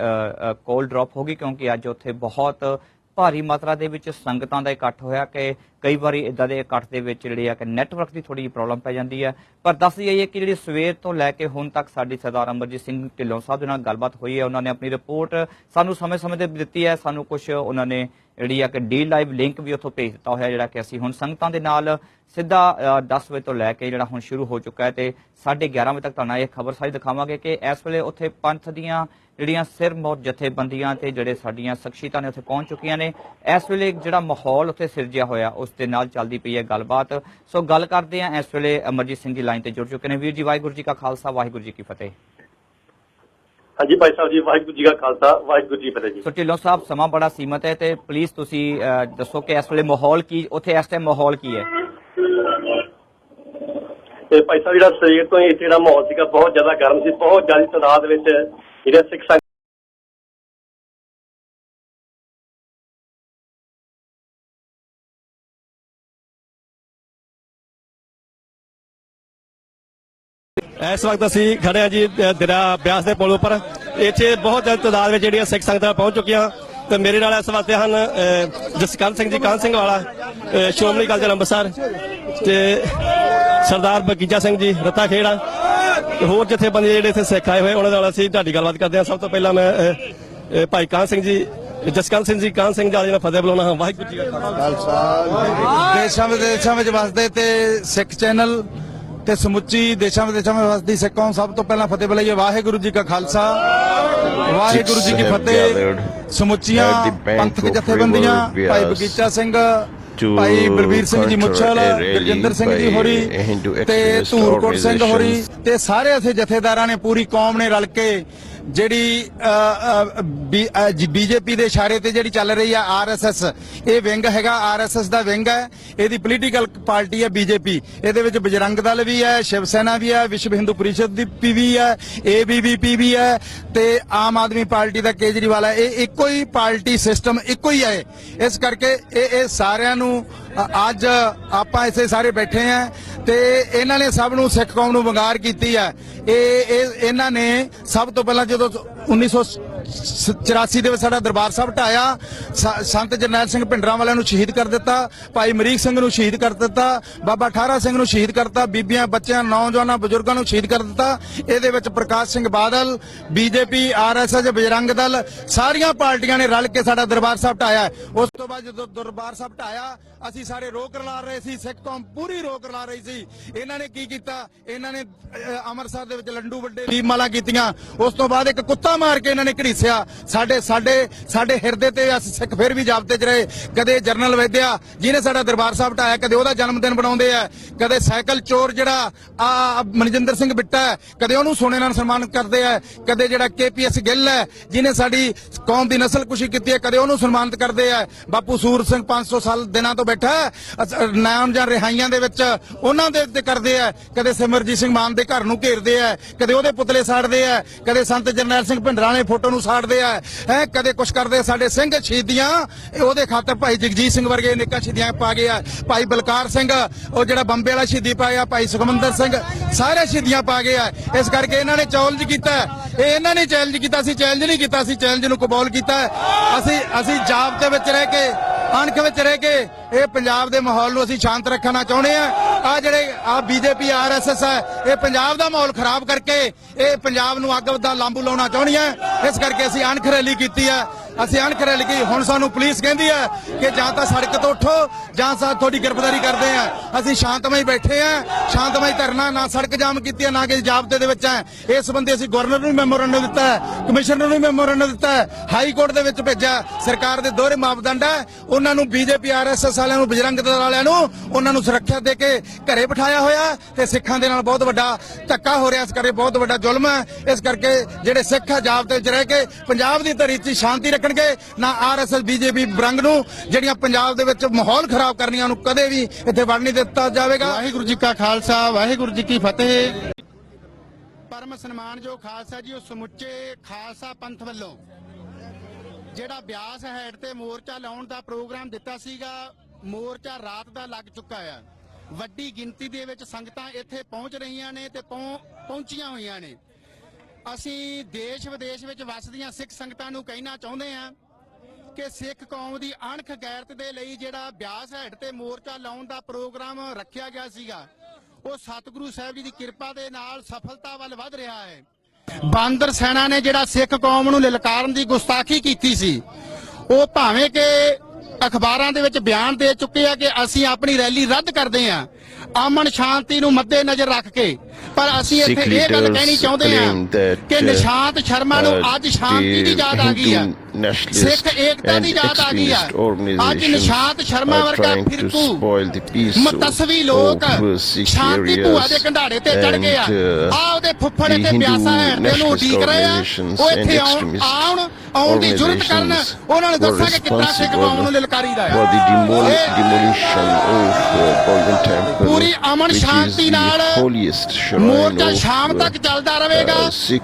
ਕੋਲ ਡ੍ਰੌਪ ਹੋ ਗਈ ਕਿਉਂਕਿ ਅੱਜ ਉੱਥੇ ਬਹੁਤ ਭਾਰੀ ਮਾਤਰਾ ਦੇ ਵਿੱਚ ਸੰਗਤਾਂ ਦਾ ਇਕੱਠ ਹੋਇਆ ਕਿ ਕਈ ਵਾਰੀ ਇਦਾਂ ਦੇ ਇਕੱਠ ਦੇ ਵਿੱਚ ਜਿਹੜੀ ਆ ਕਿ ਨੈਟਵਰਕ ਦੀ ਥੋੜੀ ਜਿਹੀ ਪ੍ਰੋਬਲਮ ਪੈ ਜਾਂਦੀ ਹੈ। ਪਰ ਦੱਸ ਜਾਈਏ ਕਿ ਜਿਹੜੀ ਸਵੇਰ ਤੋਂ ਲੈ ਕੇ ਹੁਣ ਤੱਕ ਸਾਡੀ ਸਰਦਾਰ ਅਮਰਜੀਤ ਸਿੰਘ ਢਿੱਲੋਂ ਸਾਹਿਬ ਦੇ ਨਾਲ ਗੱਲਬਾਤ ਹੋਈ ਹੈ। ਉਹਨਾਂ ਨੇ ਆਪਣੀ ਰਿਪੋਰਟ ਸਾਨੂੰ ਸਮੇਂ-ਸਮੇਂ ਤੇ ਦਿੱਤੀ ਹੈ। ਸਾਨੂੰ ਕੁਝ ਉਹਨਾਂ ਨੇ ਜਿਹੜੀ ਆ ਕਿ ਡੀ ਲਾਈਵ ਲਿੰਕ ਵੀ ਉੱਥੋਂ ਭੇਜ ਦਿੱਤਾ ਹੋਇਆ ਜਿਹੜਾ ਕਿ ਅਸੀਂ ਹੁਣ ਸੰਗਤਾਂ ਦੇ ਨਾਲ ਸਿੱਧਾ 10 ਵਜੇ ਤੋਂ ਲੈ ਕੇ ਜਿਹੜਾ ਹੁਣ ਸ਼ੁਰੂ ਹੋ ਚੁੱਕਾ ਹੈ ਤੇ 11:30 ਵਜੇ ਤੱਕ ਤੁਹਾਨੂੰ ਇਹ ਖਬਰ ਸਾਰੀ ਦਿਖਾਵਾਂਗੇ ਕਿ ਇਸ ਵੇਲੇ ਉੱਥੇ ਪੰਥ ਦੀਆਂ ਜਿਹੜੀਆਂ ਸਿਰਮੌਰ ਜਥੇਬੰਦੀਆਂ ਤੇ ਜਿਹੜੇ ਸਾਡੀਆਂ ਸ਼ਖਸੀਅਤਾਂ ਨੇ ਉੱਥੇ ਪਹੁੰਚ ਚੁੱਕੀਆਂ ਨੇ। ਇਸ ਵੇਲੇ ਜਿਹੜਾ ਮਾਹੌਲ ਉੱਥੇ ਸਿਰਜਿਆ ਹੋਇਆ ਉਸ ਦੇ ਨਾਲ ਚੱਲਦੀ ਪਈ ਹੈ ਗੱਲਬਾਤ। ਸੋ ਗੱਲ ਕਰਦੇ ਹਾਂ। ਇਸ ਵੇਲੇ ਅਮਰਜੀਤ ਸਿੰਘ ਜੀ ਲਾਈਨ ਤੇ ਜੁੜ ਚੁੱਕੇ ਨੇ। ਵੀਰ ਜੀ ਵਾਹਿਗੁਰੂ ਜੀ ਕਾ ਖਾਲਸਾ ਵਾਹਿਗੁਰੂ ਜੀ ਕੀ ਫਤਿਹ। ਹਾਂਜੀ ਭਾਈ ਸਾਹਿਬ ਜੀ ਵਾਹਿਗੁਰੂ ਜੀ ਕਾ ਖਾਲਸਾ ਵਾਹਿਗੁਰੂ ਜੀ ਕੀ ਫਤਿਹ ਜੀ। ਸੋ ਢਿੱਲੋਂ ਸਾਹਿਬ ਸਮਾਂ ਬੜਾ ਸੀਮਤ ਹੈ ਤੇ ਪਲੀਜ਼ ਤੁਸੀਂ ਦੱਸੋ ਕਿ ਇਸ ਵੇਲੇ ਮਾਹੌਲ ਕੀ ਉੱਥੇ ਇਸ ਟਾਈਮ ਮਾਹੌਲ ਕੀ ਹੈ? ਤੇ ਭਾਈ ਸਾਹਿਬ ਜਿਹੜਾ ਸਵੇਰ ਤੋਂ ਇੱਥੇ ਜਿਹੜਾ ਮਾਹੌਲ ਸੀਗਾ ਬਹੁਤ ਜ਼ਿਆਦਾ ਗਰਮ ਸੀ। ਬਹੁਤ ਜ਼ਿਆਦਾ ਤਾਦਾਦ ਵਿੱਚ ਜਿਹੜੇ ਸਿੱਖ ਇਸ ਵਕਤ ਅਸੀਂ ਖੜੇ ਹਾਂ ਜੀ ਦਰਿਆ ਬਿਆਸ ਦੇ ਪੁਲ ਉੱਪਰ। ਇੱਥੇ ਬਹੁਤ ਜ਼ਿਆਦਾ ਤਾਦਾਦ ਵਿੱਚ ਜਿਹੜੀਆਂ ਸਿੱਖ ਸੰਗਤਾਂ ਪਹੁੰਚ ਚੁੱਕੀਆਂ ਤੇ ਮੇਰੇ ਨਾਲ ਇਸ ਵਕਤ ਹਨ ਜਸਕਰਨ ਸਿੰਘ ਜੀ ਕਾਹਨ ਸਿੰਘ ਵਾਲਾ ਸ਼੍ਰੋਮਣੀ ਅਕਾਲੀ ਦਲ ਅੰਮ੍ਰਿਤਸਰ ਤੇ ਸਰਦਾਰ ਬਗੀਚਾ ਸਿੰਘ ਜੀ ਰੱਤਾ ਖੇੜਾ ਹੋਰ ਜਥੇਬੰਦੀਆਂ ਜਿਹੜੇ ਇੱਥੇ ਸਿੱਖ ਆਏ ਹੋਏ ਉਹਨਾਂ ਨਾਲ ਅਸੀਂ ਤੁਹਾਡੀ ਗੱਲਬਾਤ ਕਰਦੇ ਹਾਂ। ਸਭ ਤੋਂ ਪਹਿਲਾਂ ਮੈਂ ਭਾਈ ਕਾਹਨ ਸਿੰਘ ਜੀ, ਜਸਕੰਤ ਸਿੰਘ ਜੀ, ਕਾਹਨ ਸਿੰਘ ਜੀ ਨਾਲ ਫਤਿਹ ਬੁਲਾਉਣਾ ਹਾਂ। ਵਾਹਿਗੁਰੂ ਜੀ ਕਾ ਖਾਲਸਾ। ਦੇਸ਼ਾਂ ਵਿਦੇਸ਼ਾਂ ਵਿੱਚ ਵਸਦੇ ਤੇ ਸਿੱਖ ਚੈਨਲ ਤੇ ਸਮੁੱਚੀ ਦੇਸ਼ਾਂ ਵਿਦੇਸ਼ਾਂ ਵਿੱਚ ਵਸਦੀ ਸਿੱਖ ਕੌਮ ਸਭ ਤੋਂ ਪਹਿਲਾਂ ਫਤਿਹ ਬੁਲਾਈਏ। ਵਾਹਿਗੁਰੂ ਜੀ ਕਾ ਖਾਲਸਾ, ਵਾਹਿਗੁਰੂ ਜੀ ਕੀ ਫਤਿਹ। ਸਮੁੱਚੀਆਂ ਪੰਥਕ ਜਥੇਬੰਦੀਆਂ, ਭਾਈ ਬਗੀਚਾ ਸਿੰਘ, ਭਾਈ ਬਲਬੀਰ ਸਿੰਘ ਜੀ ਮੁੱਛਲ, ਗੁਰਜਿੰਦਰ ਸਿੰਘ ਜੀ ਹੋਰੀ ਤੇ ਧੂਰਕੋਟ ਸਿੰਘ ਹੋਰੀ ਤੇ ਸਾਰੇ ਅਸੀਂ ਜਥੇਦਾਰਾਂ ਨੇ, ਪੂਰੀ ਕੌਮ ਨੇ ਰਲ ਕੇ ਜਿਹੜੀ ਬੀਜੇਪੀ ਦੇ ਇਸ਼ਾਰੇ ਤੇ ਜਿਹੜੀ ਚੱਲ ਰਹੀ ਆ ਆਰਐਸਐਸ, ਇਹ ਵਿੰਗ ਹੈਗਾ, ਆਰਐਸਐਸ ਦਾ ਵਿੰਗ ਹੈ, ਇਹਦੀ ਪੋਲੀਟੀਕਲ ਪਾਰਟੀ ਹੈ ਬੀਜੇਪੀ। ਇਹਦੇ ਵਿੱਚ ਬਜਰੰਗ ਦਲ ਵੀ ਹੈ, ਸ਼ਿਵ ਸੈਨਾ ਵੀ ਹੈ, ਵਿਸ਼ਵ ਹਿੰਦੂ ਪਰਿਸ਼ਦ ਦੀ ਵੀ ਹੈ, ABVP ਵੀ ਹੈ ਤੇ ਆਮ ਆਦਮੀ ਪਾਰਟੀ ਦਾ ਕੇਜਰੀਵਾਲ ਹੈ। ਇਹ ਇੱਕੋ ਹੀ ਪਾਰਟੀ ਸਿਸਟਮ ਇੱਕੋ ਹੀ ਹੈ। ਇਸ ਕਰਕੇ ਇਹ ਸਾਰਿਆਂ ਨੂੰ ਅੱਜ ਆਪਾਂ ਇੱਥੇ ਸਾਰੇ ਬੈਠੇ ਆ ਤੇ ਇਹਨਾਂ ਨੇ ਸਭ ਨੂੰ ਸਿੱਖ ਕੌਮ ਨੂੰ ਵੰਗਾਰ ਕੀਤੀ ਹੈ। ਇਹਨਾਂ ਨੇ ਸਭ ਤੋਂ ਪਹਿਲਾਂ ਜਦੋਂ 1984 ਦੇ ਵਿੱਚ ਸਾਡਾ ਦਰਬਾਰ ਸਾਹਿਬ ਢਾਇਆ, ਸੰਤ ਜਰਨੈਲ ਸਿੰਘ ਭਿੰਡਰਾਂ ਵਾਲਿਆਂ ਨੂੰ ਸ਼ਹੀਦ ਕਰ ਦਿੱਤਾ, ਭਾਈ ਮਰੀਕ ਸਿੰਘ ਨੂੰ ਸ਼ਹੀਦ ਕਰ ਦਿੱਤਾ, ਬਾਬਾ ਠਾਰਾ ਸਿੰਘ ਨੂੰ ਸ਼ਹੀਦ ਕਰਤਾ, ਬੀਬੀਆਂ, ਬੱਚਿਆਂ, ਨੌਜਵਾਨਾਂ, ਬਜ਼ੁਰਗਾਂ ਨੂੰ ਸ਼ਹੀਦ ਕਰ ਦਿੱਤਾ। ਇਹਦੇ ਵਿੱਚ ਪ੍ਰਕਾਸ਼ ਸਿੰਘ ਬਾਦਲ, ਬੀਜੇਪੀ, ਆਰਐਸਐਸ, ਬਜਰੰਗ ਦਲ, ਸਾਰੀਆਂ ਪਾਰਟੀਆਂ ਨੇ ਰਲ ਕੇ ਸਾਡਾ ਦਰਬਾਰ ਸਾਹਿਬ ਢਾਇਆ। ਉਸ ਤੋਂ ਬਾਅਦ ਜਦੋਂ ਦਰਬਾਰ ਸਾਹਿਬ ਢਾਇਆ, ਅਸੀਂ ਸਾਰੇ ਰੋਕ ਲਾ ਰਹੇ ਸੀ, ਸਿੱਖ ਕੌਮ ਪੂਰੀ ਰੋਕ ਲਾ ਰਹੀ ਸੀ। ਇਹਨਾਂ ਨੇ ਕੀ ਕੀਤਾ? ਇਹਨਾਂ ਨੇ ਅੰਮ੍ਰਿਤਸਰ ਦੇ ਵਿੱਚ ਲੰਡੂ ਵੱਡੇ ਦੀਪਮਾਲਾ ਕੀਤੀਆਂ। ਉਸ ਤੋਂ ਬਾਅਦ ਇੱਕ ਕੁੱਤਾ ਮਾਰ ਕੇ ਇਹਨਾਂ ਨੇ ਘੜੀਸਿਆ। ਸਾਡੇ ਹਿਰਦੇ ਤੇ ਅਸੀਂ ਸਿੱਖ ਫਿਰ ਵੀ ਜਾਬਤੇ 'ਚ ਰਹੇ। ਕਦੇ ਜਰਨਲ ਵੈਦਿਆ ਜਿਹਨੇ ਸਾਡਾ ਦਰਬਾਰ ਸਾਹਿਬ ਢਾਇਆ, ਕਦੇ ਉਹਦਾ ਜਨਮ ਦਿਨ ਬਣਾਉਂਦੇ ਆ, ਕਦੇ ਸਾਈਕਲ ਚੋਰ ਜਿਹੜਾ ਮਨਜਿੰਦਰ ਸਿੰਘ ਬਿੱਟਾ ਹੈ, ਕਦੇ ਉਹਨੂੰ ਸੋਨੇ ਨਾਲ ਸਨਮਾਨ ਕਰਦੇ ਆ, ਕਦੇ ਜਿਹੜਾ KPS ਗਿੱਲ ਹੈ ਜਿਹਨੇ ਸਾਡੀ ਕੌਮ ਦੀ ਨਸਲਕੁਸ਼ੀ ਕੀਤੀ ਹੈ, ਕਦੇ ਉਹਨੂੰ ਸਨਮਾਨਿਤ ਕਰਦੇ ਆ। ਬਾਪੂ ਸੂਰ ਸਿੰਘ 500 ਸਾਲ ਦਿਨਾਂ ਤੋਂ ਬੈਠਾ ਨਾਮ ਜਾਂ ਰਿਹਾਈਆਂ ਦੇ ਵਿੱਚ ਉਹਨਾਂ ਦੇ ਉੱਤੇ ਕਰਦੇ ਆ, ਕਦੇ ਸਿਮਰਜੀਤ ਸਿੰਘ ਮਾਨ ਦੇ ਘਰ ਨੂੰ ਘੇਰਦੇ ਆ, ਕਦੇ ਉਹਦੇ ਪੁਤਲੇ ਸਾੜਦੇ ਆ, ਕਦੇ ਸੰਤ ਜਰਨੈਲ ਸਿੰਘ ਭਿੰਡਰਾਂ ਨੇ ਫੋਟੋ ਨੂੰ ਸਾੜਦੇ ਆ, ਕਦੇ ਕੁਛ ਕਰਦੇ। ਸਾਡੇ ਸਿੰਘ ਸ਼ਹੀਦੀਆਂ ਉਹਦੇ ਖਾਤਰ ਭਾਈ ਜਗਜੀਤ ਸਿੰਘ ਵਰਗੇ ਨੇਕਾਂ ਸ਼ਹੀਦੀਆਂ ਪਾ ਗਏ ਆ, ਭਾਈ ਬਲਕਾਰ ਸਿੰਘ ਉਹ ਜਿਹੜਾ ਬੰਬੇ ਵਾਲਾ ਸ਼ਹੀਦੀ ਪਾਇਆ, ਭਾਈ ਸੁਖਮੰਦਰ ਸਿੰਘ, ਸਾਰੇ ਸ਼ਹੀਦੀਆਂ ਪਾ ਗਏ ਆ। ਇਸ ਕਰਕੇ ਇਹਨਾਂ ਨੇ ਚੈਲੰਜ ਕੀਤਾ, ਇਹਨਾਂ ਨੇ ਚੈਲੰਜ ਕੀਤਾ, ਅਸੀਂ ਚੈਲੰਜ ਨਹੀਂ ਕੀਤਾ, ਅਸੀਂ ਚੈਲੰਜ ਨੂੰ ਕਬੂਲ ਕੀਤਾ। ਅਸੀਂ ਜਾਬਤੇ ਵਿੱਚ ਰਹਿ ਕੇ, ਅਣਖ ਵਿੱਚ ਰਹਿ ਕੇ ਇਹ ਪੰਜਾਬ ਦੇ ਮਾਹੌਲ ਨੂੰ ਅਸੀਂ ਸ਼ਾਂਤ ਰੱਖਣਾ ਚਾਹੁੰਦੇ ਆ। ਜਿਹੜੇ ਬੀਜੇਪੀ ਆਰਐਸਐਸ ਹੈ, ਇਹ ਪੰਜਾਬ ਦਾ ਮਾਹੌਲ ਖਰਾਬ ਕਰਕੇ ਇਹ ਪੰਜਾਬ ਨੂੰ ਅੱਗ ਦਾ ਲਾਂਬੂ ਲਾਉਣਾ ਚਾਹੁੰਦੀਆਂ। ਇਸ ਕਰਕੇ ਅਸੀਂ ਅਣਖ ਰੈਲੀ ਕੀਤੀ ਹੈ। ਅਸੀਂ ਅਣਖ ਰੈਲੀ ਕੀਤੀ। ਹੁਣ ਸਾਨੂੰ ਪੁਲਿਸ ਕਹਿੰਦੀ ਹੈ ਕਿ ਜਾਂ ਤਾਂ ਸੜਕ ਤੋਂ ਉੱਠੋ ਜਾਂ ਤੁਹਾਡੀ ਗ੍ਰਿਫਤਾਰੀ ਕਰਦੇ ਆ। ਅਸੀਂ ਸ਼ਾਂਤਮਈ ਬੈਠੇ ਆ, ਸ਼ਾਂਤਮਈ ਧਰਨਾ, ਨਾ ਸੜਕ ਜਾਮ ਕੀਤੀ ਹੈ, ਨਾ ਕਿਸੇ ਜਾਬਤੇ ਦੇ ਵਿੱਚ ਹੈ। ਇਸ ਸੰਬੰਧੀ ਅਸੀਂ ਗਵਰਨਰ ਨੂੰ ਮੈਮੋਰੰਡਮ ਦਿੱਤਾ ਹੈ, ਕਮਿਸ਼ਨਰ ਨੂੰ ਮੈਮੋਰੰਡਮ ਦਿੱਤਾ ਹੈ, ਹਾਈ ਕੋਰਟ ਦੇ ਵਿੱਚ ਭੇਜਿਆ। ਸਰਕਾਰ ਦੇ ਦੋਹਰੇ ਮਾਪਦੰਡ ਹੈ, ਉਹਨਾਂ ਨੂੰ ਬੀਜੇਪੀ ਆਰਐਸਐਸ ਵਾਲਿਆਂ ਨੂੰ, ਬਜਰੰਗ ਦਲ ਵਾਲਿਆਂ ਨੂੰ ਉਹਨਾਂ ਨੂੰ ਸੁਰੱਖਿਆ ਦੇ ਕੇ ਘਰੇ ਬਿਠਾਇਆ ਹੋਇਆ ਤੇ ਸਿੱਖਾਂ ਦੇ ਨਾਲ ਬਹੁਤ ਵੱਡਾ ਧੱਕਾ ਹੋ ਰਿਹਾ। ਇਸ ਕਰਕੇ ਬਹੁਤ ਵੱਡਾ ਜ਼ੁਲਮ ਹੈ। ਇਸ ਕਰਕੇ ਜਿਹੜੇ ਸਿੱਖ ਆ ਜਾਬਤੇ ਵਿੱਚ ਰਹਿ ਕੇ ਪੰਜਾਬ ਦੀ ਧਰਤੀ 'ਚ ਸ਼ਾਂਤੀ ਰੱਖਣਗੇ, ਨਾ ਆਰਐਸਐਸ ਬੀਜੇਪੀ ਬਰੰਗ ਨੂੰ ਜਿਹੜੀਆਂ ਪੰਜਾਬ ਦੇ ਵਿੱਚ ਮਾਹੌਲ ਖਰਾਬ ਕਰਨੀਆਂ ਨੂੰ ਕਦੇ ਵੀ ਇੱਥੇ ਵੜ ਨਹੀਂ ਦਿੱਤਾ ਜਾਵੇਗਾ। ਵਾਹਿਗੁਰੂ ਜੀ ਕਾ ਖਾਲਸਾ, ਵਾਹਿਗੁਰੂ ਜੀ ਕੀ ਫਤਿਹ। ਪਰਮ ਸਨਮਾਨਯੋਗ ਖਾਲਸਾ ਜੀ, ਉਹ ਸਮੁੱਚੇ ਖਾਲਸਾ ਪੰਥ ਵੱਲੋਂ ਜਿਹੜਾ ਬਿਆਸ ਹੈਡ ਤੇ ਮੋਰਚਾ ਲਾਉਣ ਦਾ ਪ੍ਰੋਗਰਾਮ ਦਿੱਤਾ ਸੀਗਾ, ਮੋਰਚਾ ਰਾਤ ਦਾ ਲੱਗ ਚੁੱਕਾ ਆ। ਵੱਡੀ ਗਿਣਤੀ ਦੇ ਵਿੱਚ ਸੰਗਤਾਂ ਇੱਥੇ ਪਹੁੰਚ ਰਹੀਆਂ ਨੇ ਤੇ ਪਹੁੰਚੀਆਂ ਹੋਈਆਂ ਨੇ। ਅਸੀਂ ਦੇਸ਼ ਵਿਦੇਸ਼ ਵਿੱਚ ਵਸਦੀਆਂ ਸਿੱਖ ਸੰਗਤਾਂ ਨੂੰ ਕਹਿਣਾ ਚਾਹੁੰਦੇ ਹਾਂ ਕਿ ਸਿੱਖ ਕੌਮ ਦੀ ਅਣਖ ਗੈਰਤ ਦੇ ਲਈ ਜਿਹੜਾ ਬਿਆਸ ਹੈਡ ਤੇ ਮੋਰਚਾ ਲਾਉਣ ਦਾ ਪ੍ਰੋਗਰਾਮ ਰੱਖਿਆ ਗਿਆ ਸੀਗਾ, ਉਹ ਸਤਿਗੁਰੂ ਸਾਹਿਬ ਜੀ ਦੀ ਕਿਰਪਾ ਦੇ ਨਾਲ ਸਫਲਤਾ ਵੱਲ ਵਧ ਰਿਹਾ ਹੈ। ਬਾਂਦਰ ਸੈਨਾ ਨੇ ਜਿਹੜਾ ਸਿੱਖ ਕੌਮ ਨੂੰ ਲਲਕਾਰਨ ਦੀ ਗੁਸਤਾਖੀ ਕੀਤੀ ਸੀ, ਉਹ ਭਾਵੇਂ ਕਿ ਅਖਬਾਰਾਂ ਦੇ ਵਿੱਚ ਬਿਆਨ ਦੇ ਚੁੱਕੇ ਆ ਕਿ ਅਸੀਂ ਆਪਣੀ ਰੈਲੀ ਰੱਦ ਕਰਦੇ ਹਾਂ ਅਮਨ ਸ਼ਾਂਤੀ ਨੂੰ ਮੱਦੇ ਨਜ਼ਰ ਰੱਖ ਕੇ, ਪਰ ਅਸੀਂ ਇੱਥੇ ਇਹ ਗੱਲ ਕਹਿਣੀ ਚਾਹੁੰਦੇ ਹਾਂ ਕਿ ਨਿਸ਼ਾਂਤ ਸ਼ਰਮਾ ਨੂੰ ਅੱਜ ਸ਼ਾਂਤੀ ਦੀ ਯਾਦ ਆ ਗਈ ਆ, ਸਿੱਖ ਏਕਤਾ ਦੀ ਯਾਦ ਆ ਗਈ ਆ। ਅੱਜ ਨਿਸ਼ਾਂਤ ਸ਼ਰਮਾ ਵਰਗਾ ਫਿਰਕੂ ਮਤਸਵੀ ਲੋਕ ਸ਼ਾਂਤੀ ਭੂਆ ਦੇ ਕੰਢਾੜੇ ਤੇ ਚੜ ਗਏ ਆ। ਉਹਦੇ ਫੁੱਫੜ ਤੇ ਬਿਆਸਾ ਹੈ ਇਹਨੂੰ ਉਡੀਕ ਰਹੇ ਆ, ਉਹ ਇੱਥੇ ਆਉਣ ਦੀ ਜ਼ਰੂਰਤ ਕਰਨ। ਉਹਨਾਂ ਨੂੰ ਦੱਸਾਂਗੇ ਕਿੰਨਾ ਸਿੱਖ ਕੌਮ ਨੂੰ ਲਲਕਾਰੀਦਾ ਹੈ। ਪੂਰੀ ਅਮਨ ਸ਼ਾਂਤੀ ਨਾਲ ਮੋਰਚਾ ਸ਼ਾਮ ਤੱਕ ਚੱਲਦਾ ਰਹੇਗਾ,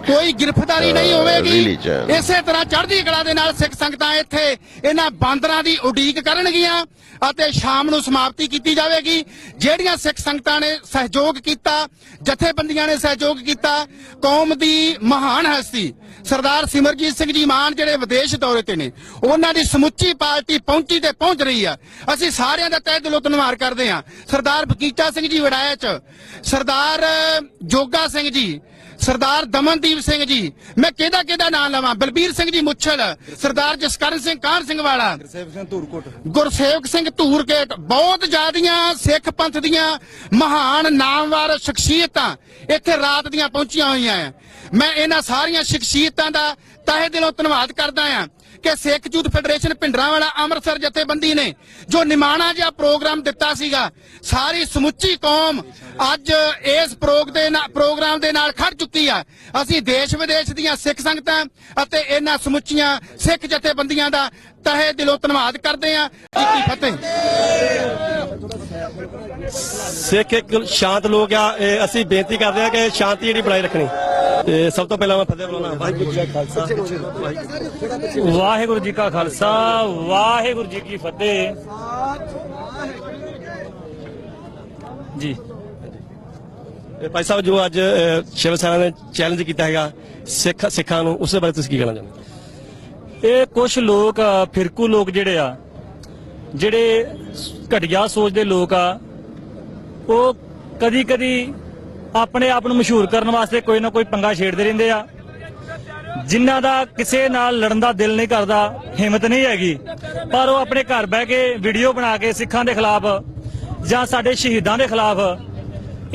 ਕੋਈ ਗ੍ਰਿਫਤਾਰੀ ਨਹੀਂ ਹੋਵੇਗੀ। ਇਸੇ ਤਰ੍ਹਾਂ ਚੜ੍ਹਦੀ ਕਲਾ ਦੇ ਨਾਲ ਸਿੱਖ ਸੰਗਤਾਂ ਇੱਥੇ ਇਹਨਾਂ ਬਾਂਦਰਾਂ ਦੀ ਉਡੀਕ ਕਰਨਗੀਆਂ ਅਤੇ ਸ਼ਾਮ ਨੂੰ ਸਮਾਪਤੀ ਕੀਤੀ ਜਾਵੇਗੀ। ਜਿਹੜੀਆਂ ਸਿੱਖ ਸੰਗਤਾਂ ਨੇ ਸਹਿਯੋਗ ਕੀਤਾ, ਜਥੇਬੰਦੀਆਂ ਨੇ ਸਹਿਯੋਗ ਕੀਤਾ, ਕੌਮ ਦੀ ਮਹਾਨ ਹਸਤੀ ਸਰਦਾਰ ਸਿਮਰਜੀਤ ਸਿੰਘ ਜੀ ਮਾਨ ਜਿਹੜੇ ਵਿਦੇਸ਼ ਦੌਰੇ ਤੇ ਨੇ, ਉਹਨਾਂ ਦੀ ਸਮੁੱਚੀ ਪਾਰਟੀ ਪਹੁੰਚੀ ਤੇ ਪਹੁੰਚ ਰਹੀ ਆ। ਅਸੀਂ ਸਾਰਿਆਂ ਦਾ ਤਹਿ ਦਿਲੋਂ ਧੰਨਵਾਦ ਕਰਦੇ ਹਾਂ। ਸਰਦਾਰ ਬਗੀਚਾ ਸਿੰਘ ਜੀ ਵੜਾਇਆ ਚ, ਸਰਦਾਰ ਜੋਗਾ ਸਿੰਘ ਜੀ, ਸਰਦਾਰ ਦਮਨਦੀਪ ਸਿੰਘ ਜੀ, ਮੈਂ ਕਿਹਦਾ ਨਾਮ ਲਵਾਂ, ਬਲਬੀਰ ਸਿੰਘ ਜੀ ਮੁੱਛਲ, ਸਰਦਾਰ ਜਸਕਰਨ ਸਿੰਘ ਕਾਹਨ ਸਿੰਘ ਵਾਲਾ, ਗੁਰਸੇਵਕ ਸਿੰਘ ਧੂਰਕੋਟ, ਬਹੁਤ ਜ਼ਿਆਦੀਆਂ ਸਿੱਖ ਪੰਥ ਦੀਆਂ ਮਹਾਨ ਨਾਮਵਰ ਸ਼ਖਸੀਅਤਾਂ ਇੱਥੇ ਰਾਤ ਦੀਆਂ ਪਹੁੰਚੀਆਂ ਹੋਈਆਂ ਆ। ਮੈਂ ਇਹਨਾਂ ਸਾਰੀਆਂ ਸ਼ਖਸੀਅਤਾਂ ਦਾ ਤਹਿ ਦਿਲੋਂ ਧੰਨਵਾਦ ਕਰਦਾ ਆ ਕਿ ਸਿੱਖ ਯੂਥ ਫੈਡਰੇਸ਼ਨ ਭਿੰਡਰਾਂਵਾਲਾ ਅੰਮ੍ਰਿਤਸਰ ਜਥੇਬੰਦੀ ਨੇ ਜੋ ਨਿਮਾਣਾ ਜਿਹਾ ਪ੍ਰੋਗਰਾਮ ਦਿੱਤਾ ਸੀਗਾ, ਸਾਰੀ ਸਮੁੱਚੀ ਕੌਮ ਅੱਜ ਇਸ ਪ੍ਰੋਗਰਾਮ ਦੇ ਨਾਲ ਖੜ ਚੁੱਕੀ ਆ। ਅਸੀਂ ਦੇਸ਼ ਵਿਦੇਸ਼ ਦੀਆਂ ਸਿੱਖ ਸੰਗਤਾਂ ਅਤੇ ਇਹਨਾਂ ਸਮੁੱਚੀਆਂ ਸਿੱਖ ਜਥੇਬੰਦੀਆਂ ਦਾ ਤਹਿ ਦਿਲੋਂ ਧੰਨਵਾਦ ਕਰਦੇ ਆ। ਜੀ ਕੀ ਫਤਿਹ। ਸਿੱਖ ਇੱਕ ਸ਼ਾਂਤ ਲੋਕ ਆ, ਅਸੀਂ ਬੇਨਤੀ ਕਰਦੇ ਆ ਕਿ ਸ਼ਾਂਤੀ ਜਿਹੜੀ ਬਣਾਈ ਰੱਖਣੀ। ਤੇ ਸਭ ਤੋਂ ਪਹਿਲਾਂ ਮੈਂ ਫਤਿਹ ਬੁਲਾਉਣਾ ਵਾਹਿਗੁਰੂ ਜੀ ਕਾ ਖਾਲਸਾ ਵਾਹਿਗੁਰੂ ਜੀ ਕਾ ਖਾਲਸਾ ਵਾਹਿਗੁਰੂ ਜੀ ਕੀ ਫਤਿਹ ਜੀ। ਭਾਈ ਸਾਹਿਬ, ਜੋ ਅੱਜ ਸ਼ਿਵ ਸੈਨਾ ਨੇ ਚੈਲੰਜ ਕੀਤਾ ਹੈਗਾ ਸਿੱਖਾਂ ਨੂੰ, ਉਸ ਦੇ ਬਾਰੇ ਤੁਸੀਂ ਕੀ ਕਹਿਣਾ ਚਾਹੁੰਦੇ? ਇਹ ਕੁਝ ਲੋਕ ਫਿਰਕੂ ਲੋਕ ਜਿਹੜੇ ਘਟੀਆ ਸੋਚ ਦੇ ਲੋਕ ਆ, ਉਹ ਕਦੀ ਕਦੀ ਆਪਣੇ ਆਪ ਨੂੰ ਮਸ਼ਹੂਰ ਕਰਨ ਵਾਸਤੇ ਕੋਈ ਨਾ ਕੋਈ ਪੰਗਾ ਛੇੜਦੇ ਰਹਿੰਦੇ ਆ, ਜਿਨ੍ਹਾਂ ਦਾ ਕਿਸੇ ਨਾਲ ਲੜਨ ਦਾ ਦਿਲ ਨਹੀਂ ਕਰਦਾ, ਹਿੰਮਤ ਨਹੀਂ ਹੈਗੀ, ਪਰ ਉਹ ਆਪਣੇ ਘਰ ਬਹਿ ਕੇ ਵੀਡੀਓ ਬਣਾ ਕੇ ਸਿੱਖਾਂ ਦੇ ਖਿਲਾਫ ਜਾਂ ਸਾਡੇ ਸ਼ਹੀਦਾਂ ਦੇ ਖਿਲਾਫ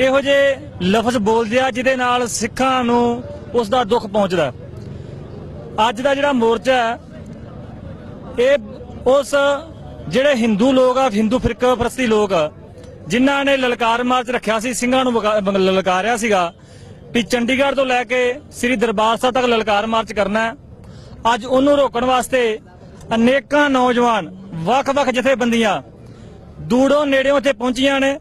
ਇਹੋ ਜਿਹੇ ਲਫ਼ਜ਼ ਬੋਲਦੇ ਆ ਜਿਹਦੇ ਨਾਲ ਸਿੱਖਾਂ ਨੂੰ ਉਸ ਦਾ ਦੁੱਖ ਪਹੁੰਚਦਾ। ਅੱਜ ਦਾ ਜਿਹੜਾ ਮੋਰਚਾ ਹੈ, ਇਹ ਉਸ ਜਿਹੜੇ ਹਿੰਦੂ ਲੋਕ ਆ, ਹਿੰਦੂ ਫਿਰਕਾ ਪ੍ਰਸਤੀ ਲੋਕ ਜਿਨ੍ਹਾਂ ਨੇ ਲਲਕਾਰ ਮਾਰਚ ਰੱਖਿਆ ਸੀ, ਸਿੰਘਾਂ ਨੂੰ ਲਲਕਾਰਿਆ ਸੀਗਾ ਵੀ ਚੰਡੀਗੜ੍ਹ ਤੋਂ ਲੈ ਕੇ ਸ੍ਰੀ ਦਰਬਾਰ ਸਾਹਿਬ ਤੱਕ ਲਲਕਾਰ ਮਾਰਚ ਕਰਨਾ, ਅੱਜ ਉਹਨੂੰ ਰੋਕਣ ਵਾਸਤੇ ਅਨੇਕਾਂ ਨੌਜਵਾਨ ਵੱਖ-ਵੱਖ ਜਥੇਬੰਦੀਆਂ ਦੂਰੋਂ ਨੇੜਿਓਂ ਇੱਥੇ ਪਹੁੰਚੀਆਂ ਨੇ।